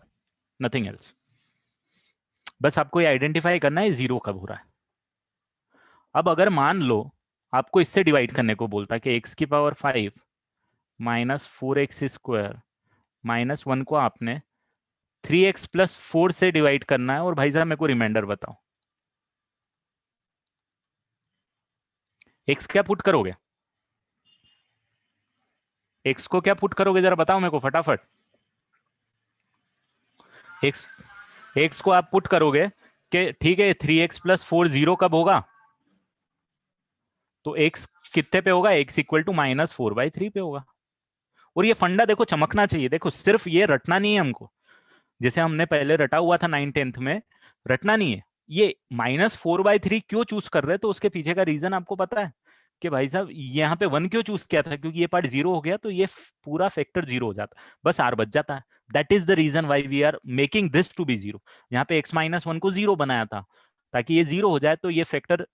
nothing else. बस आपको ये आइडेंटिफाई करना है जीरो कब हो रहा है। अब अगर मान लो आपको इससे डिवाइड करने को बोलता है कि x की पावर 5 माइनस 4x² माइनस 1 को आपने 3x प्लस 4 से डिवाइड करना है। और भाई साहब मेरे को रिमाइंडर बताओ, x क्या पुट करोगे? x को क्या पुट करोगे जरा बताओ मेरे को फटाफट। x x को आप पुट करोगे कि ठीक है 3x प्लस 4 जीरो कब होगा? तो x कितने पे होगा? x इक्वल टू -4/3 पे होगा। और ये फंडा देखो चमकना चाहिए, देखो सिर्फ ये रटना नहीं है हमको, जैसे हमने पहले रटा हुआ था 9th-10th में, रटना नहीं है। ये -4/3 क्यों चूज कर रहे हैं, तो उसके पीछे का रीजन आपको पता है कि भाई साहब यहाँ पे 1 क्यों चूज किया था? क्योंकि ये पार्ट जीरो हो गया तो ये पूरा फैक्टर जीरो हो जाता, बस r बच जाता है। That is the reason why we are making this to be zero. यहाँ पे x-1 को जीरो बनाया था ताकि ये जीरो हो जाए तो ये फैक्टर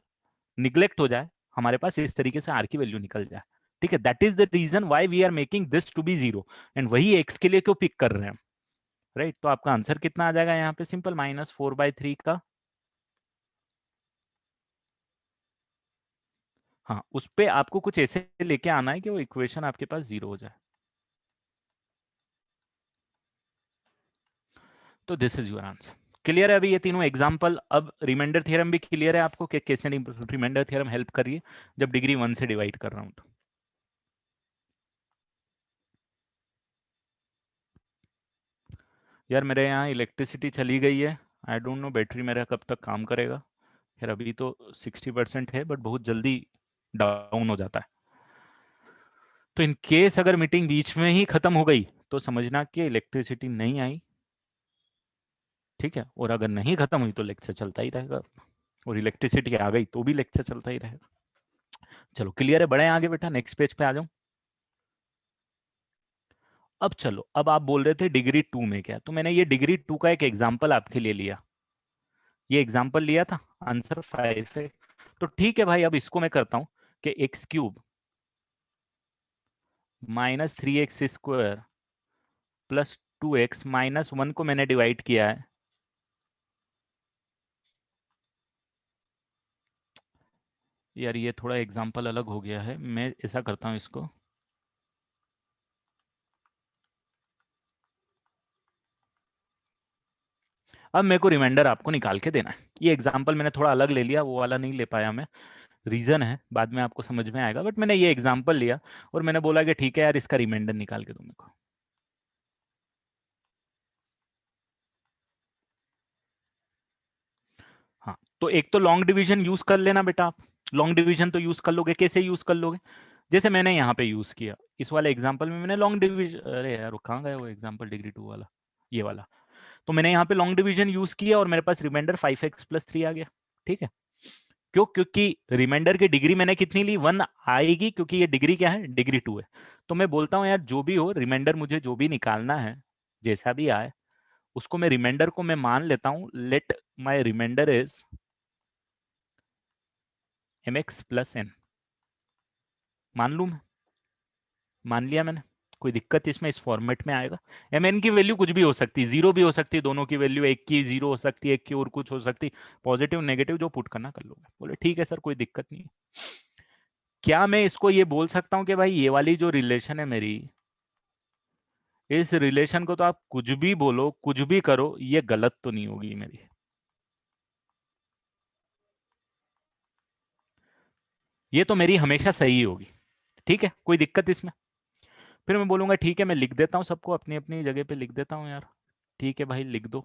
निग्लेक्ट हो जाए, हमारे पास इस तरीके से r की वैल्यू निकल जाए। ठीक है, that is the reason why we are making this to be zero. And वही x के लिए क्यों पिक कर रहे हैं, राइट? तो आपका आंसर कितना आ जाएगा यहाँ पे? सिंपल -4/3 का। हाँ, उस पे आपको कुछ ऐसे लेके आना है कि वो इक्वेशन आपके पास जीरो हो जाए। तो this is your answer. Clear है अभी ये तीनों एग्जाम्पल? अब रिमाइंडर थ्योरम भी क्लियर है आपको कि कैसे रिमाइंडर थ्योरम हेल्प कर रही है जब डिग्री 1 से डिवाइड कर रहा हूं तो। यार मेरे यहाँ इलेक्ट्रिसिटी चली गई है, आई डोंट नो बैटरी मेरा कब तक काम करेगा। यार अभी तो 60% है बट बहुत जल्दी डाउन हो जाता है। तो इन केस अगर मीटिंग बीच में ही खत्म हो गई तो समझना कि इलेक्ट्रिसिटी नहीं आई, ठीक है? और अगर नहीं खत्म हुई तो लेक्चर चलता ही रहेगा, और इलेक्ट्रिसिटी आ गई तो भी लेक्चर चलता ही रहेगा। चलो क्लियर है, बढ़े आगे बेटा, नेक्स्ट पेज पे आ जाऊं। अब चलो, अब आप बोल रहे थे डिग्री 2 में क्या, तो मैंने ये डिग्री 2 का एक एग्जाम्पल आपके लिए लिया, ये एग्जाम्पल लिया था, आंसर 5 है। तो ठीक है भाई, अब इसको मैं करता हूं कि x³ -3x² प्लस 2x -1 को मैंने डिवाइड किया है। यार ये थोड़ा एग्जाम्पल अलग हो गया है, मैं ऐसा करता हूँ इसको, अब मेरे को रिमाइंडर आपको निकाल के देना है। ये एग्जाम्पल मैंने थोड़ा अलग ले लिया, वो वाला नहीं ले पाया मैं, रीजन है बाद में आपको समझ में आएगा, बट मैंने ये एग्जाम्पल लिया और मैंने बोला कि ठीक है यार इसका रिमाइंडर निकाल के दो मेरे को। हाँ, तो एक तो लॉन्ग डिवीजन यूज कर लेना बेटा, आप लॉन्ग डिवीजन तो यूज कर लोगे, कैसे यूज कर लोगे? जैसे मैंने यहाँ पे यूज किया इस वाले एग्जाम्पल में, मैंने लॉन्ग डिवीजन, अरे यार वो कहाँ गया वो एग्जाम्पल डिग्री 2 वाला, ये वाला। तो मैंने यहाँ पे लॉन्ग डिवीजन यूज किया और मेरे पास रिमाइंडर 5x+3 आ गया। ठीक है, क्यों? क्योंकि रिमाइंडर की डिग्री मैंने कितनी ली? 1 आएगी, क्योंकि ये डिग्री क्या है? डिग्री 2 है। तो मैं बोलता हूँ यार जो भी हो रिमाइंडर मुझे जो भी निकालना है, जैसा भी आए उसको मैं रिमाइंडर को मैं मान लेता हूँ, let my reminder is mx+n। मान लू मैं, मान लिया मैंने, कोई दिक्कत इसमें? इस फॉर्मेट में आएगा। mn की वैल्यू कुछ भी हो सकती है, जीरो भी हो सकती है, दोनों की वैल्यू, एक की जीरो हो सकती है, एक की और कुछ हो सकती है, पॉजिटिव नेगेटिव जो पुट करना कर लोगे। बोले ठीक है सर कोई दिक्कत नहीं। क्या मैं इसको ये बोल सकता हूँ कि भाई ये वाली जो रिलेशन है मेरी, इस रिलेशन को तो आप कुछ भी बोलो कुछ भी करो, ये गलत तो नहीं होगी मेरी? ये तो मेरी हमेशा सही होगी, ठीक है, कोई दिक्कत इसमें? फिर मैं बोलूंगा ठीक है मैं लिख देता हूँ, सबको अपनी अपनी जगह पे लिख देता हूँ यार। ठीक है भाई लिख दो,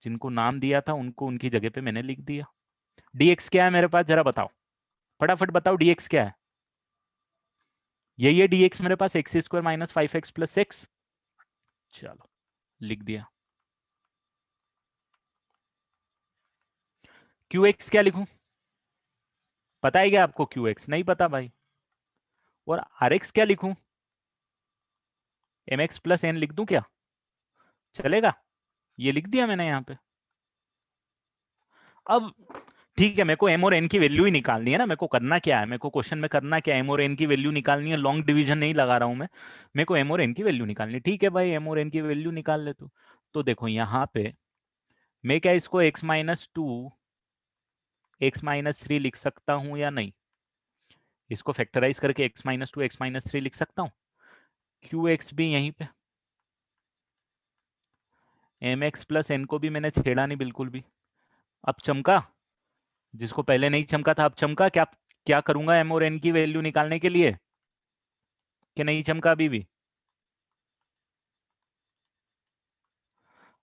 जिनको नाम दिया था उनको उनकी जगह पे मैंने लिख दिया। dx क्या है मेरे पास जरा बताओ, फटाफट बताओ dx क्या है? यही है dx मेरे पास, x² -5x+6। चलो लिख दिया। qx क्या लिखूं? पता है क्या आपको? qx नहीं पता भाई। और rx क्या लिखूं? mx+n लिख दूं क्या? चलेगा? ये लिख दिया मैंने यहाँ पे। अब ठीक है, मेरे को m और n की वैल्यू ही निकालनी है ना, मेरे को करना क्या है, मेरे को क्वेश्चन में करना क्या है, m और n की वैल्यू निकालनी है, लॉन्ग डिवीजन नहीं लगा रहा हूं मैं, मेरे को m और n की वैल्यू निकालनी है। ठीक है भाई, m और n की वैल्यू निकाल ले तो देखो यहाँ पे मैं क्या इसको x-2 x-3 लिख सकता हूँ या नहीं? इसको फैक्टराइज करके x-2 x-3 लिख सकता हूँ। qx भी यहीं पे, mx प्लस n को भी मैंने छेड़ा नहीं बिल्कुल भी। अब चमका, जिसको पहले नहीं चमका था अब चमका। क्या क्या करूंगा m और n की वैल्यू निकालने के लिए, कि नहीं चमका अभी भी?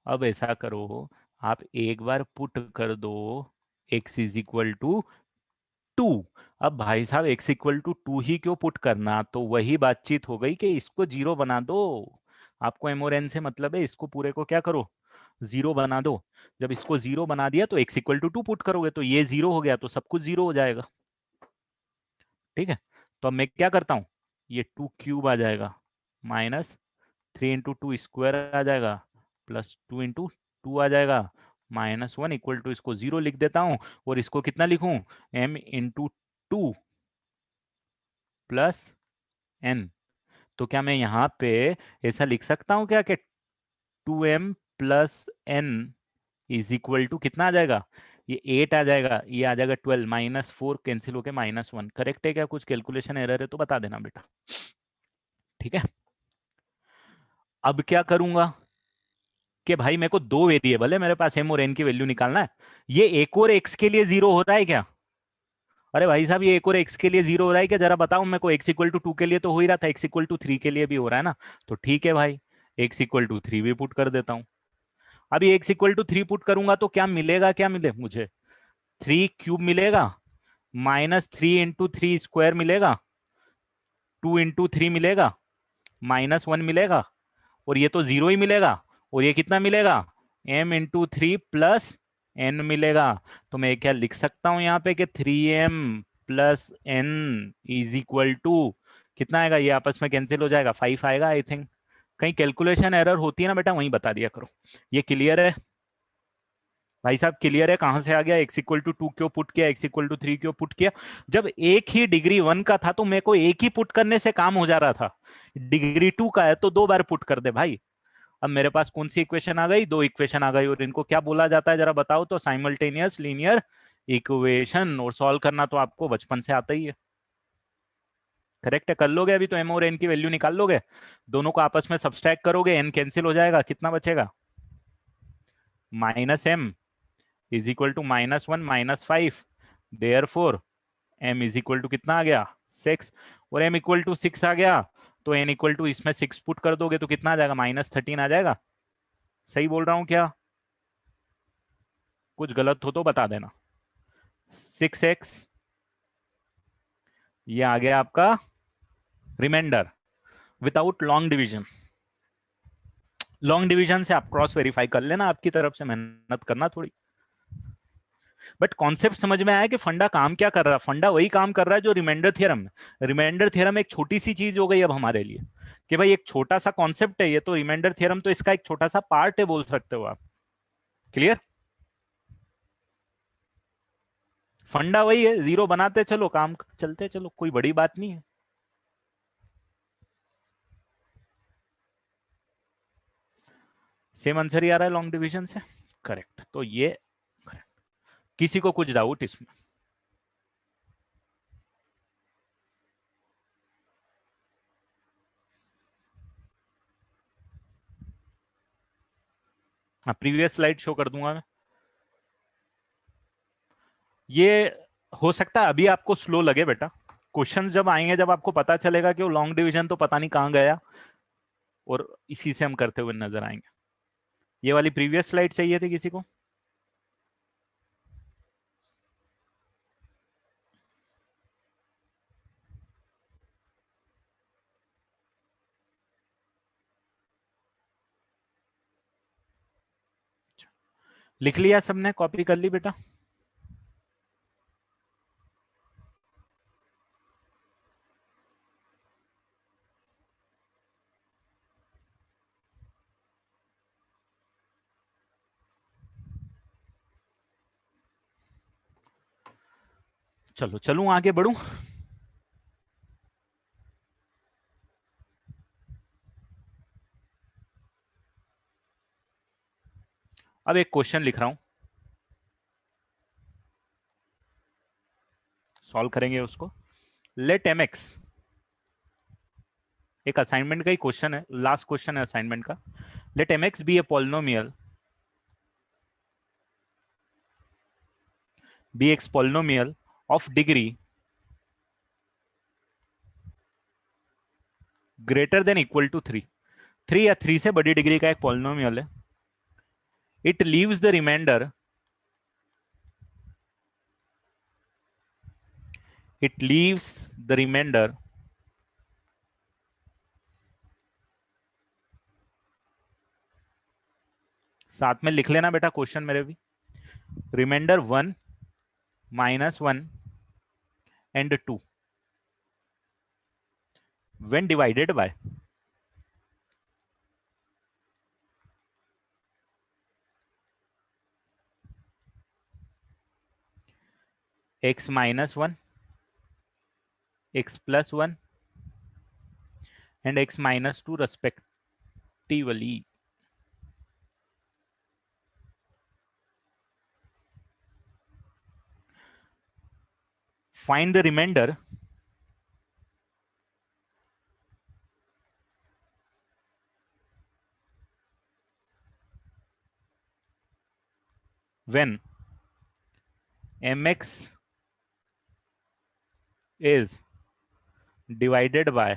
अब ऐसा करो, आप एक बार पुट कर दो x इज इक्वल टू 2। अब भाई साहब x इक्वल टू 2 ही क्यों पुट करना, तो वही बातचीत हो गई कि इसको जीरो बना दो। आपको m और n से मतलब है, इसको पूरे को क्या करो, जीरो बना दो। जब इसको जीरो बना दिया तो x इक्वल टू 2 पुट करोगे तो ये जीरो हो गया, तो सब कुछ जीरो हो जाएगा। ठीक है, तो अब मैं क्या करता हूँ, ये 2 क्यूब आ जाएगा, माइनस 3 इंटू टू स्क्वायर आ जाएगा, प्लस 2 इंटू टू आ जाएगा, -1 इक्वल टू, इसको जीरो लिख देता हूँ। और इसको कितना लिखूं, m into two plus n। तो क्या मैं यहाँ पे ऐसा लिख सकता हूँ क्या कि 2m plus n is equal to कितना आ जाएगा, ये 8 आ जाएगा, ये आ जाएगा 12, -4 कैंसिल होके -1। करेक्ट है क्या, कुछ कैलकुलेशन एरर है तो बता देना बेटा। ठीक है, अब क्या करूंगा कि भाई मेरे को दो वेरिएबल है मेरे पास, m और n की वैल्यू निकालना है। ये एक और x के लिए जीरो हो रहा है क्या? अरे भाई साहब, ये एक और x के लिए जीरो हो रहा है क्या, जरा बताओ मेरे को। x इक्वल टू 2 के लिए तो हो ही रहा था, x इक्वल टू 3 के लिए भी हो रहा है ना। तो ठीक है भाई, x इक्वल टू 3 भी पुट कर देता हूँ। अभी x इक्वल टू 3 पुट करूंगा तो क्या मिलेगा, क्या मिले मुझे, 3 क्यूब मिलेगा, -3 इंटू थ्री स्क्वायर मिलेगा, 2 इंटू थ्री मिलेगा, -1 मिलेगा, और ये तो जीरो ही मिलेगा। और ये कितना मिलेगा, m into three plus n मिलेगा। तो मैं क्या लिख सकता हूं यहाँ पे कि 3m plus n is equal to कितना आएगा, ये आपस में कैंसिल हो जाएगा, 5 आएगा आई थिंक। कहीं कैलकुलेशन एरर होती है ना बेटा, वहीं बता दिया करो। ये क्लियर है भाई साहब, क्लियर है? कहां से आ गया, x इक्वल टू 2 क्यों पुट किया, x इक्वल टू 3 क्यों पुट किया? जब एक ही डिग्री 1 का था तो मेरे को एक ही पुट करने से काम हो जा रहा था। डिग्री 2 का है तो दो बार पुट कर दे भाई। अब मेरे पास कौन सी इक्वेशन आ गई, दो इक्वेशन आ गई, और इनको क्या बोला जाता है जरा बताओ तो, साइमल्टेनियस लीनियर इक्वेशन। और सॉल्व करना तो आपको बचपन से आता ही है। करेक्ट है, कर लोगे अभी तो, m और n की वैल्यू निकाल लोगे, दोनों को आपस में सब्सट्रैक्ट करोगे, n कैंसिल हो जाएगा, कितना बचेगा, -m is equal to -1 -5, therefore m is equal to कितना आ गया, 6। और m इक्वल टू 6 आ गया तो n इक्वल टू इसमें 6 पुट कर दोगे तो कितना आ जाएगा, -13 आ जाएगा। सही बोल रहा हूं क्या? कुछ गलत हो तो बता देना। 6x, ये आ गया आपका remainder without long division. Long division से आप क्रॉस वेरीफाई कर लेना, आपकी तरफ से मेहनत करना थोड़ी। बट कॉन्सेप्ट समझ में आया कि फंडा काम क्या कर रहा है? फंडा वही काम कर रहा है जो रिमाइंडर थ्योरम है। रिमाइंडर थ्योरम एक छोटी सी चीज हो गई अब हमारे लिए, कि भाई एक छोटा सा कॉन्सेप्ट है ये, तो रिमाइंडर थ्योरम तो इसका एक छोटा सा पार्ट है, बोल सकते हो आप। क्लियर? फंडा वही है, जीरो बनाते चलो, काम चलते चलो, कोई बड़ी बात नहीं है। सेम आंसर ही आ रहा है लॉन्ग डिवीजन से। करेक्ट, तो ये correct। किसी को कुछ डाउट इसमें? हाँ, प्रीवियस स्लाइड शो कर दूंगा मैं। ये हो सकता है अभी आपको स्लो लगे बेटा, क्वेश्चंस जब आएंगे, जब आपको पता चलेगा कि वो लॉन्ग डिवीजन तो पता नहीं कहाँ गया, और इसी से हम करते हुए नजर आएंगे। ये वाली प्रीवियस स्लाइड चाहिए थी किसी को? लिख लिया सबने, कॉपी कर ली बेटा? चलो चलूं आगे बढ़ूं। अब एक क्वेश्चन लिख रहा हूं, सॉल्व करेंगे उसको। लेट एम एक्स, एक असाइनमेंट का ही क्वेश्चन है, लास्ट क्वेश्चन है असाइनमेंट का. Let M X be a polynomial, B X polynomial of degree greater than equal to 3. 3 या 3 से बड़ी डिग्री का एक पॉलिनोमियल है. It leaves the remainder, it leaves the remainder साथ में लिख लेना बेटा क्वेश्चन मेरे भी. Remainder 1 -1 and 2 when divided by x -1, x +1 and x -2 respectively. Find the remainder when mx is divided by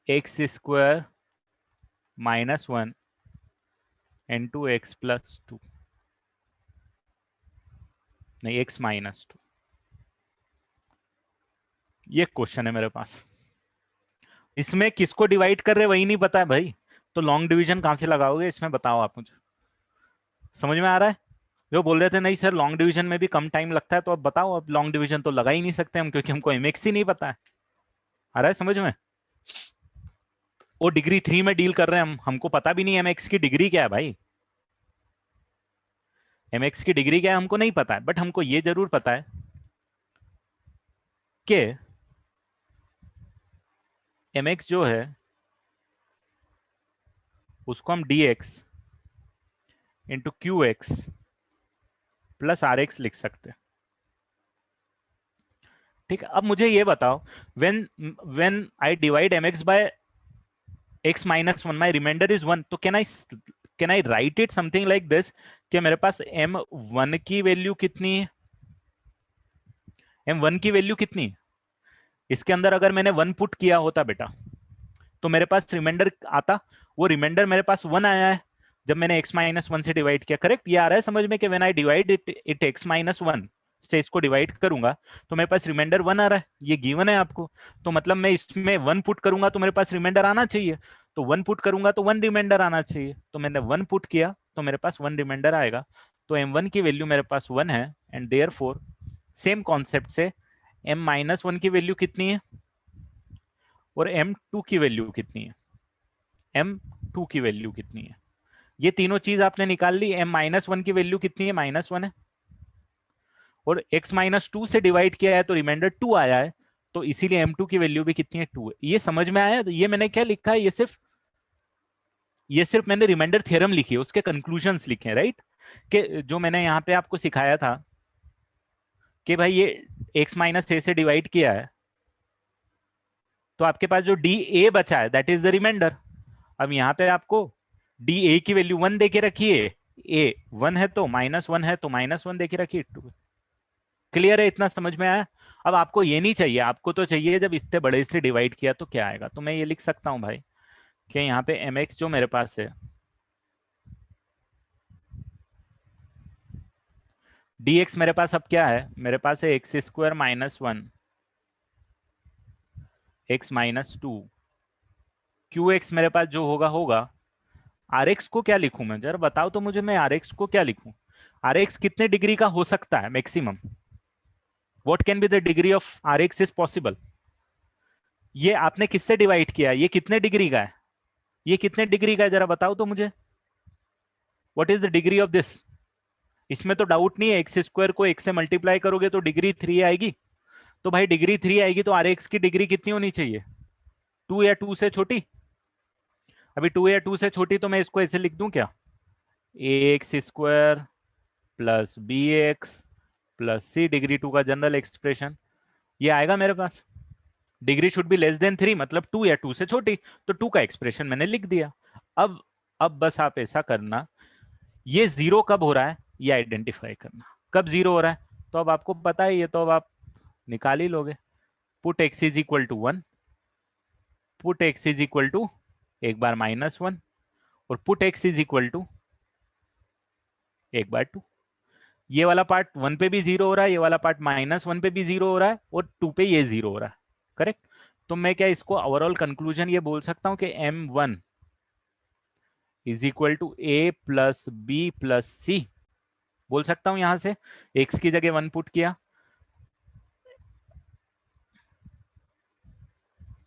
x square -1 into x +2, नहीं x -2. ये question है मेरे पास. इसमें किसको डिवाइड कर रहे वही नहीं पता है भाई, तो लॉन्ग डिवीजन कहां से लगाओगे इसमें, बताओ आप मुझे. समझ में आ रहा है? जो बोल रहे थे नहीं सर लॉन्ग डिवीजन में भी कम टाइम लगता है, तो अब बताओ, अब लॉन्ग डिवीजन तो लगा ही नहीं सकते हम क्योंकि हमको एमएक्स ही नहीं पता है. आ रहा है समझ में? वो डिग्री 3 में डील कर रहे हैं हम, हमको पता भी नहीं एमएक्स की डिग्री क्या है भाई. एमएक्स की डिग्री क्या है हमको नहीं पता है, बट हमको ये जरूर पता है कि एमएक्स जो है उसको हम dx into Q X plus R X लिख सकते हैं. ठीक है, अब मुझे ये बताओ, when I divide mx by x -1 my remainder is 1, तो can I write it something like this कि मेरे पास m1 की वैल्यू कितनी है, m1 की वैल्यू कितनी है. इसके अंदर अगर मैंने 1 पुट किया होता बेटा तो मेरे पास रिमाइंडर आता, वो रिमाइंडर मेरे पास 1 आया है जब मैंने x -1 से डिवाइड किया. करेक्ट, ये आ रहा है समझ में कि when I divide it x -1 से इसको डिवाइड करूंगा तो मेरे पास रिमाइंडर 1 आ रहा है, ये गिवन है आपको. तो मतलब मैं इसमें 1 पुट करूंगा तो मेरे पास रिमाइंडर आना चाहिए, तो 1 पुट करूंगा तो 1 रिमाइंडर आना चाहिए, तो मैंने 1 पुट किया तो मेरे पास 1 रिमाइंडर आएगा. तो m1 की वैल्यू मेरे पास 1 है, एंड देयरफॉर सेम कॉन्सेप्ट से m -1 की वैल्यू कितनी है और m2 की वैल्यू कितनी है, m2 की वैल्यू कितनी है. ये तीनों चीज आपने निकाल ली. m -1 की वैल्यू कितनी है, -1 है, और x -2 से डिवाइड किया है तो रिमाइंडर 2 आया है, तो इसीलिए m2 की वैल्यू भी कितनी है, 2 है. ये समझ में आया? ये मैंने क्या लिखा है, ये सिर्फ मैंने रिमाइंडर थ्योरम लिखी है, उसके कंक्लूजन्स लिखे हैं, राइट. कि जो मैंने यहाँ पे आपको सिखाया था कि भाई ये x -a से डिवाइड किया है तो आपके पास जो डी ए बचा है दैट इज द रिमाइंडर. अब यहाँ पे आपको डी ए की वैल्यू 1 देके रखिए, ए 1 है तो -1 है तो -1 देके रखिए. क्लियर है? इतना समझ में आया? अब आपको ये नहीं चाहिए, आपको तो चाहिए जब इतने बड़े से डिवाइड किया तो क्या आएगा. तो मैं ये लिख सकता हूं भाई कि यहाँ पे mx जो मेरे पास है dx मेरे पास अब क्या है, मेरे पास है x स्क्वायर -1 x -2 qx मेरे पास जो होगा होगा. rx को क्या लिखूं मैं, जरा बताओ तो मुझे, मैं rx को क्या लिखूं. rx कितने डिग्री का हो सकता है maximum, what can be the degree of rx is possible. ये आपने किससे डिवाइड किया, ये कितने डिग्री का है, ये कितने डिग्री का है, जरा बताओ तो मुझे. What is the degree of this. इसमें तो डाउट नहीं है, एक्स स्क्वायर को x से मल्टीप्लाई करोगे तो डिग्री 3 आएगी. तो भाई डिग्री 3 आएगी तो rx की डिग्री कितनी होनी चाहिए, 2 या 2 से छोटी. अभी 2 या 2 से छोटी तो मैं इसको ऐसे लिख दूं क्या, x square plus b x plus c, degree 2 का जनरल एक्सप्रेशन ये आएगा मेरे पास। Degree should be less than 3 मतलब 2 या 2 से छोटी, तो 2 का एक्सप्रेशन मैंने लिख दिया। अब बस आप ऐसा करना, ये जीरो कब हो रहा है ये आइडेंटिफाई करना, कब जीरो हो रहा है तो अब आपको पता है, ये तो अब आप निकाल ही लोगे। Put X is equal to 1, put X is equal to एक बार -1 और put X is equal to एक बार 2। ये वाला पार्ट 1 पे भी जीरो हो रहा है, ये वाला पार्ट -1 पे भी जीरो हो रहा है और 2 पे ये जीरो हो रहा है, करेक्ट। तो मैं क्या इसको ओवरऑल कंक्लूजन ये बोल सकता हूं कि m1 is equal to a plus B plus c बोल सकता हूं। यहां से x की जगह 1 पुट किया।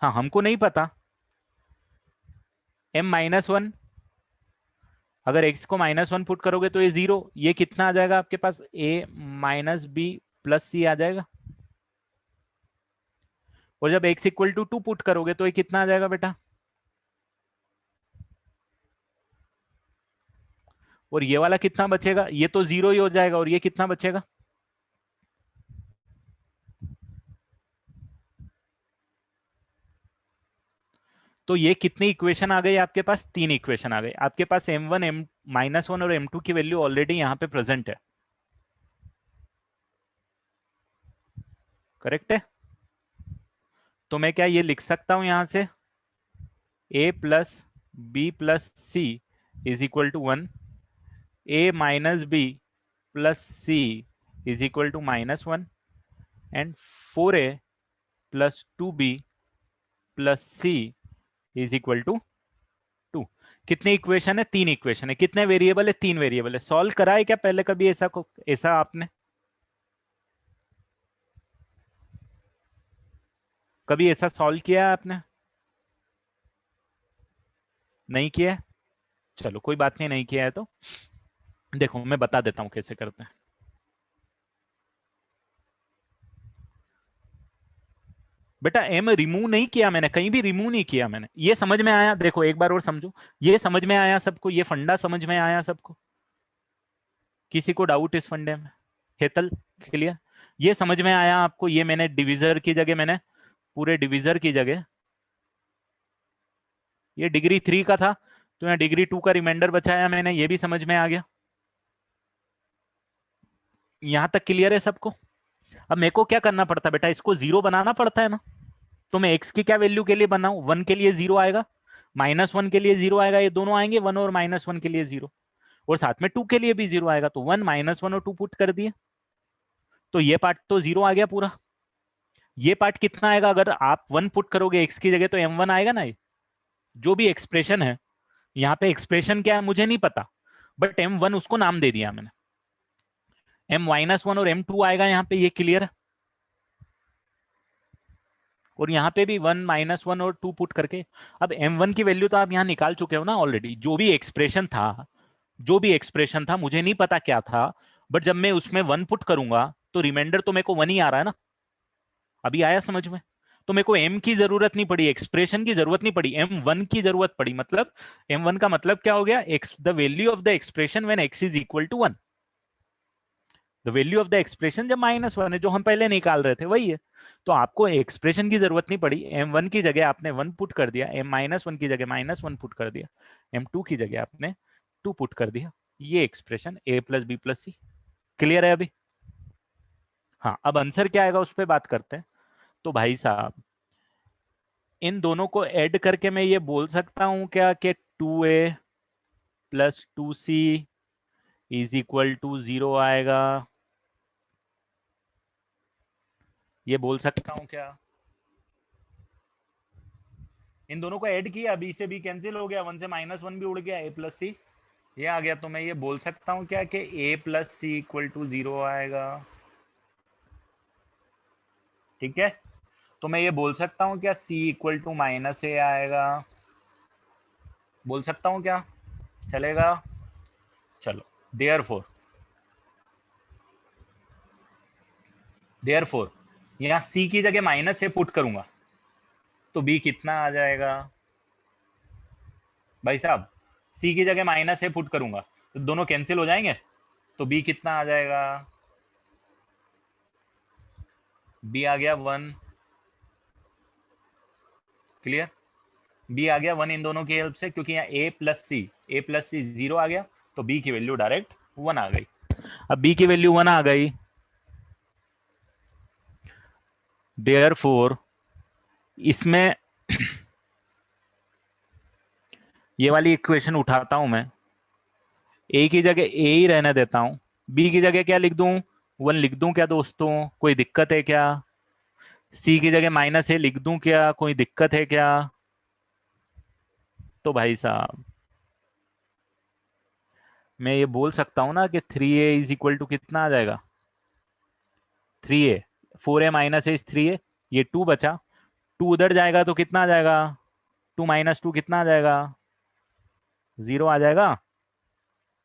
हाँ, हमको नहीं पता m-1, अगर x को -1 पुट करोगे तो ये जीरो, ये कितना आ जाएगा आपके पास a माइनस बी प्लस सी आ जाएगा। और जब x इक्वल टू 2 पुट करोगे तो ये कितना आ जाएगा बेटा, और ये वाला कितना बचेगा, ये तो जीरो ही हो जाएगा, और ये कितना बचेगा, तो ये कितनी इक्वेशन आ गई आपके पास, 3 इक्वेशन आ गई आपके पास। m1 m-1 और m2 की वैल्यू ऑलरेडी यहां पे प्रेजेंट है, करेक्ट है। तो मैं क्या ये लिख सकता हूं यहां से a plus B plus C is equal to 1, a minus B plus C is equal to -1 and 4a plus 2b plus C is equal to 2। कितनी इक्वेशन है, 3 इक्वेशन है। कितने वेरिएबल है, 3 वेरिएबल है। सॉल्व करा है क्या पहले कभी ऐसा आपने कभी ऐसा सॉल्व किया है आपने, नहीं किया है? चलो कोई बात नहीं, नहीं किया है तो देखो मैं बता देता हूं कैसे करते हैं। बेटा एम रिमूव नहीं किया मैंने, कहीं भी रिमूव नहीं किया मैंने। ये समझ में आया, देखो एक बार और समझो, ये समझ में आया सबको, ये फंडा समझ में आया सबको, किसी को डाउट इस फंडे में? हेतल, क्लियर? ये समझ में आया आपको, ये मैंने डिविजर की जगह, मैंने पूरे डिविजर की जगह ये डिग्री 3 का था तो यहाँ डिग्री 2 का रिमाइंडर बचाया मैंने, ये भी समझ में आ गया। यहां तक क्लियर है सबको? अब मेरे को क्या करना पड़ता है बेटा, इसको जीरो बनाना पड़ता है ना। तो मैं एक्स की क्या वैल्यू के लिए बनाऊं, 1 के लिए जीरो आएगा, -1 के लिए जीरो आएगा, ये दोनों आएंगे 1 और -1 के लिए जीरो, और साथ में 2 के लिए भी जीरो आएगा, तो 1 -1 और 2 पुट कर दिए, तो ये पार्ट तो जीरो आ गया पूरा। ये पार्ट कितना आएगा, अगर आप 1 पुट करोगे एक्स की जगह तो m1 आएगा ना। ये जो भी एक्सप्रेशन है, यहाँ पे एक्सप्रेशन क्या है मुझे नहीं पता, बट m1 उसको नाम दे दिया मैंने। m-1 और m2 आएगा यहाँ पे, ये क्लियर है। और यहाँ पे भी 1 -1 और 2 पुट करके, अब m1 की वैल्यू तो आप यहाँ निकाल चुके हो ना ऑलरेडी। जो भी एक्सप्रेशन था, जो भी एक्सप्रेशन था, मुझे नहीं पता क्या था, बट जब मैं उसमें 1 पुट करूंगा तो रिमाइंडर तो मेरे को 1 ही आ रहा है ना। अभी आया समझ में? तो मेरे को m की जरूरत नहीं पड़ी, एक्सप्रेशन की जरूरत नहीं पड़ी, m1 की जरूरत पड़ी। मतलब m1 का मतलब क्या हो गया, x the value of the expression when x is equal to 1। The value of the expression जब -1 है, जो हम पहले निकाल रहे थे वही है। तो आपको एक्सप्रेशन की जरूरत नहीं पड़ी, m1 की जगह आपने 1 पुट कर दिया, m-1 की जगह -1 पुट कर दिया, m2 की जगह आपने 2 पुट कर दिया। ये expression a plus B plus C clear है अभी? हाँ, अब आंसर क्या आएगा उस पर बात करते हैं। तो भाई साहब, इन दोनों को ऐड करके मैं ये बोल सकता हूं क्या कि 2a plus 2c is equal to 0 आएगा, ये बोल सकता हूं क्या? इन दोनों को ऐड किया, बी से बी कैंसिल हो गया, 1 से -1 भी उड़ गया, a प्लस सी ये आ गया। तो मैं ये बोल सकता हूं क्या कि a plus C equal to 0 आएगा, ठीक है। तो मैं ये बोल सकता हूं क्या c इक्वल टू -a आएगा, बोल सकता हूं क्या, चलेगा? चलो, देयरफॉर यहाँ c की जगह -a पुट करूंगा तो b कितना आ जाएगा भाई साहब, c की जगह -a पुट करूंगा तो दोनों कैंसिल हो जाएंगे, तो बी कितना आ जाएगा, बी आ गया 1, क्लियर, बी आ गया 1 इन दोनों की हेल्प से, क्योंकि यहाँ ए प्लस सी 0 आ गया, तो बी की वैल्यू डायरेक्ट 1 आ गई। अब बी की वैल्यू 1 आ गई, देयरफॉर इसमें ये वाली इक्वेशन उठाता हूं मैं, ए की जगह ए ही रहने देता हूं, बी की जगह क्या लिख दूं, 1 लिख दूं क्या दोस्तों, कोई दिक्कत है क्या, सी की जगह माइनस ए लिख दूं क्या, कोई दिक्कत है क्या, तो भाई साहब मैं ये बोल सकता हूं ना कि 3a इज इक्वल टू कितना आ जाएगा, 3a, 4a minus A is 3a, ये 2 बचा, 2 उधर जाएगा तो कितना आ जाएगा, 2 माइनस 2 कितना आ जाएगा, 0 आ जाएगा।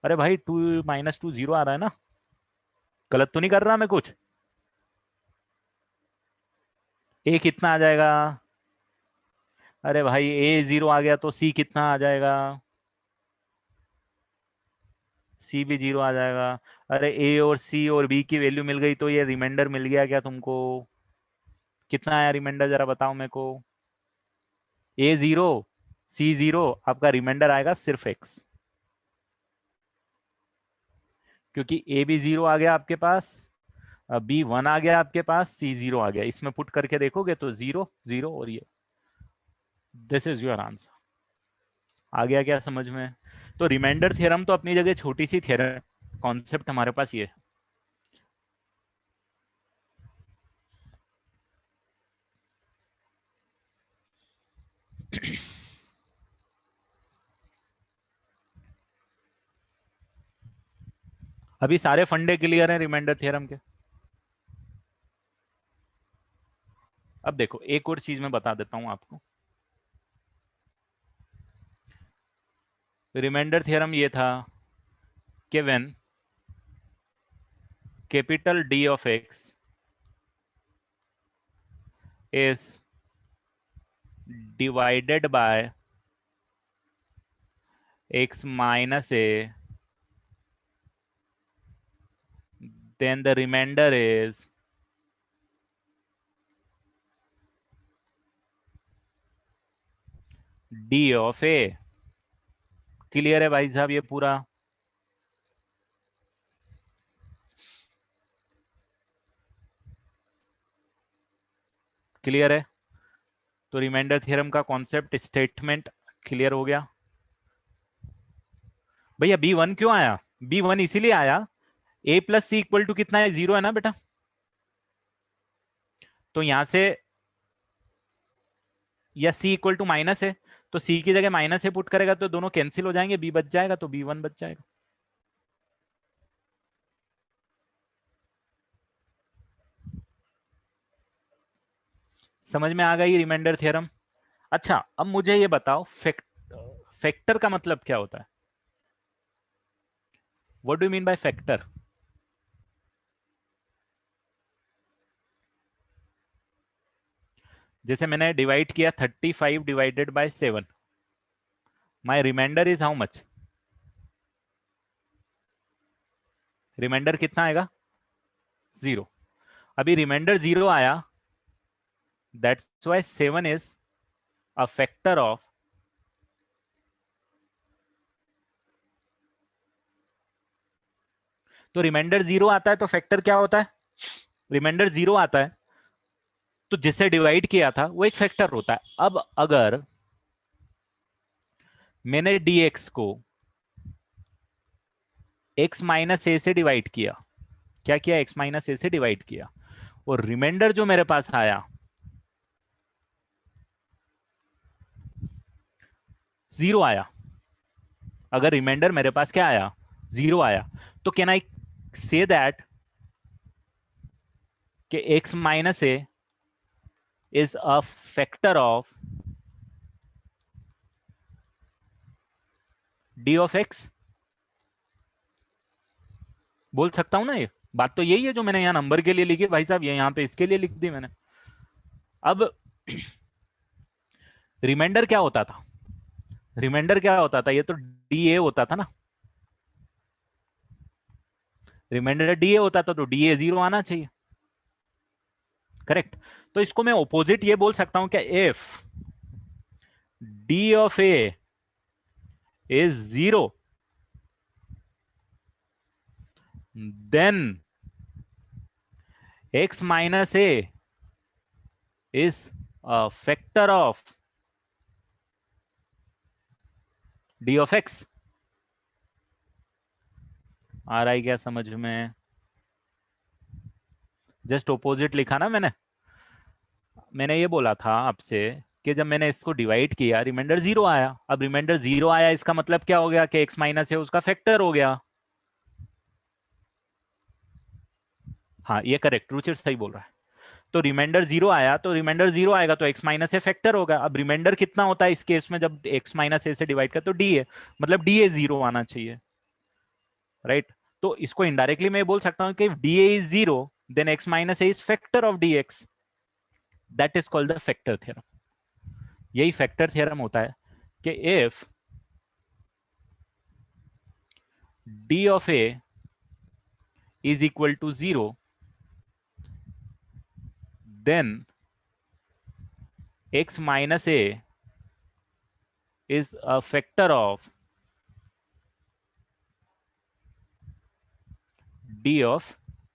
अरे भाई 2 माइनस 2 0 आ रहा है ना, गलत तो नहीं कर रहा मैं कुछ, ए कितना आ जाएगा, अरे भाई ए 0 आ गया तो सी कितना आ जाएगा, सी भी 0 आ जाएगा। अरे ए और सी और बी की वैल्यू मिल गई तो ये रिमाइंडर मिल गया क्या तुमको, कितना आया रिमाइंडर जरा बताओ मेरे को, ए 0 सी 0, आपका रिमाइंडर आएगा सिर्फ एक्स, क्योंकि ए भी 0 आ गया आपके पास, बी 1 आ गया आपके पास, सी 0 आ गया, इसमें पुट करके देखोगे तो 0 0 और ये, दिस इज योर आंसर। आ गया क्या समझ में, तो रिमाइंडर थ्योरम तो अपनी जगह छोटी सी थ्योरम, कॉन्सेप्ट हमारे पास ये है। अभी सारे फंडे क्लियर हैं रिमाइंडर थ्योरम के। अब देखो एक और चीज मैं बता देता हूं आपको, रिमाइंडर थ्योरम ये था कि when capital D of X is divided by x minus a, then the remainder is d of a। Clear है भाई साहब ये पूरा, क्लियर है, तो रिमाइंडर थ्योरम का कॉन्सेप्ट स्टेटमेंट क्लियर हो गया। भैया B1 क्यों आया, B1 इसीलिए आया, a plus C equal to कितना है, 0 है ना बेटा, तो यहां से, या c इक्वल टू माइनस है, तो c की जगह माइनस है पुट करेगा तो दोनों कैंसिल हो जाएंगे, b बच जाएगा, तो B1 बच जाएगा। समझ में आ गई रिमाइंडर थ्योरम। अच्छा अब मुझे ये बताओ फैक्टर का मतलब क्या होता है, what do you mean by factor. जैसे मैंने डिवाइड किया 35 divided by 7, my remainder is how much, remainder कितना आएगा, 0। अभी रिमाइंडर 0 आया, that's why 7 is a factor of, तो रिमाइंडर 0 आता है तो फैक्टर क्या होता है, रिमाइंडर 0 आता है तो जिससे डिवाइड किया था वो एक फैक्टर होता है। अब अगर मैंने dx को x माइनस ए से डिवाइड किया, क्या किया, x माइनस ए से डिवाइड किया, और रिमाइंडर जो मेरे पास आया 0 आया, अगर रिमाइंडर मेरे पास क्या आया, 0 आया, तो कैन आई से दैट कि x minus A is a factor of D of x, बोल सकता हूं ना, ये बात तो यही है जो मैंने यहाँ नंबर के लिए लिखी भाई साहब, ये यहाँ पे इसके लिए लिख दी मैंने। अब रिमाइंडर क्या होता था, रिमाइंडर क्या होता था, ये तो डी ए होता था ना, रिमाइंडर डी ए होता था तो डी ए 0 आना चाहिए, करेक्ट। तो इसको मैं ऑपोजिट ये बोल सकता हूं क्या, if D of A is 0 then x minus a is a factor of d of x। आ रहा है क्या समझ में? जस्ट ऑपोजिट लिखा ना मैंने ये बोला था आपसे कि जब मैंने इसको डिवाइड किया रिमाइंडर 0 आया। अब रिमाइंडर 0 आया इसका मतलब क्या हो गया कि x माइनस है उसका फैक्टर हो गया। हाँ ये करेक्ट, रुचिर सही बोल रहा है। तो रिमाइंडर 0 आया तो रिमाइंडर 0 आएगा तो x माइनस ए फैक्टर होगा। अब रिमाइंडर कितना होता है इस केस में जब x माइनस ए से डिवाइड कर, तो डी ए, मतलब डी ए 0 आना चाहिए, राइट। तो इसको इनडायरेक्टली मैं बोल सकता हूं कि D A is 0 then x minus A is factor of D X, that is called the factor theorem. यही फैक्टर थ्योरम होता है कि if D of A is equal to 0 then x minus a is a factor of d of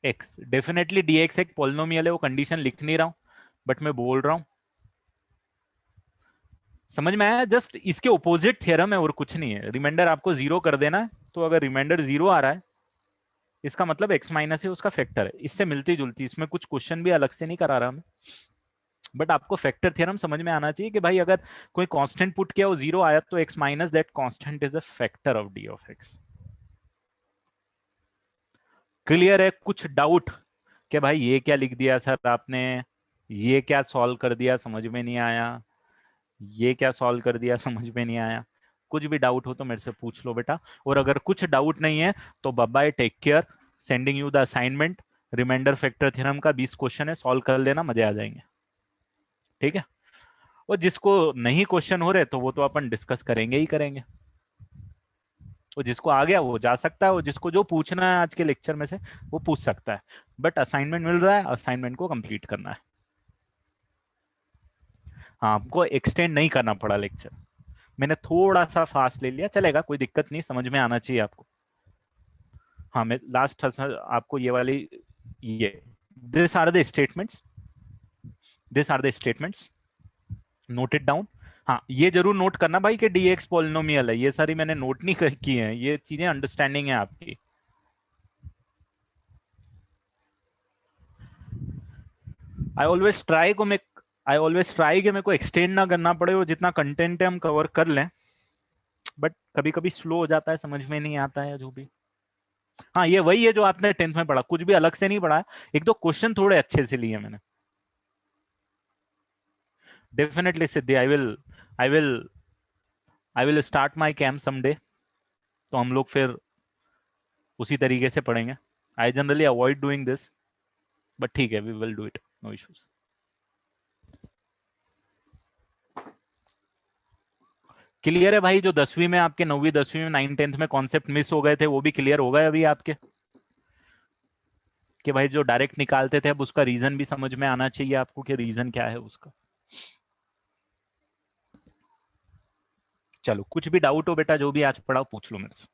x। Definitely dx एक polynomial है, वो condition लिख नहीं रहा हूं बट मैं बोल रहा हूं, समझ में आया? जस्ट इसके ऑपोजिट थ्योरम है और कुछ नहीं है। रिमाइंडर आपको 0 कर देना है, तो अगर रिमाइंडर 0 आ रहा है इसका मतलब x माइनस है उसका फैक्टर है। इससे मिलती जुलती, इसमें कुछ क्वेश्चन भी अलग से नहीं करा रहा मैं, बट आपको फैक्टर थ्योरम समझ में आना चाहिए कि भाई अगर कोई कांस्टेंट पुट किया वो 0 आया तो x minus that constant is a factor of d of x। Clear है? कुछ डाउट कि भाई ये क्या लिख दिया सर आपने, ये क्या सॉल्व कर दिया समझ में नहीं आया, ये क्या सॉल्व कर दिया समझ में नहीं आया? कुछ भी डाउट हो तो मेरे से पूछ लो बेटा। और अगर कुछ डाउट नहीं है तो bye take care, sending you the assignment. Remainder factor theorem का 20 क्वेश्चन है, सॉल्व कर लेना, मजे आ जाएंगे, ठीक है। और जिसको नहीं क्वेश्चन हो रहे तो वो तो अपन डिस्कस करेंगे ही करेंगे, वो जिसको आ गया वो जा सकता है, वो जिसको जो पूछना है आज के लेक्चर में से वो पूछ सकता है। बट असाइनमेंट मिल रहा है, असाइनमेंट को कंप्लीट करना है। हाँ, आपको एक्सटेंड नहीं करना पड़ा लेक्चर, मैंने थोड़ा सा फास्ट ले लिया, चलेगा, कोई दिक्कत नहीं, समझ में आना चाहिए आपको। हाँ मैं लास्ट आपको ये वाली, ये this are the statements, this are the statements, note it down. हाँ ये जरूर नोट करना भाई कि dx पॉलिनोमियल है, ये सारी मैंने नोट नहीं की है, ये चीजें अंडरस्टैंडिंग है आपकी। आई ऑलवेज ट्राई कि मेरे को एक्सटेंड ना करना पड़े, वो जितना कंटेंट है हम कवर कर लें, बट कभी कभी स्लो हो जाता है, समझ में नहीं आता है जो भी। हाँ ये वही है जो आपने 10th में पढ़ा, कुछ भी अलग से नहीं पढ़ा है, एक दो क्वेश्चन थोड़े अच्छे से लिए मैंने। Definitely Siddhi, I will start my camp someday, तो हम लोग फिर उसी तरीके से पढ़ेंगे। I generally avoid doing this, but ठीक है, we will do it, no issues. Clear है भाई? जो 10वीं में आपके, 9वीं 10वीं में 9 10th में कॉन्सेप्ट मिस हो गए थे वो भी क्लियर हो गए अभी आपके, कि भाई जो डायरेक्ट निकालते थे अब उसका रीजन भी समझ में आना चाहिए आपको कि रीजन क्या है उसका। चलो कुछ भी डाउट हो बेटा, जो भी आज पढ़ाओ पूछ लो मेरे से।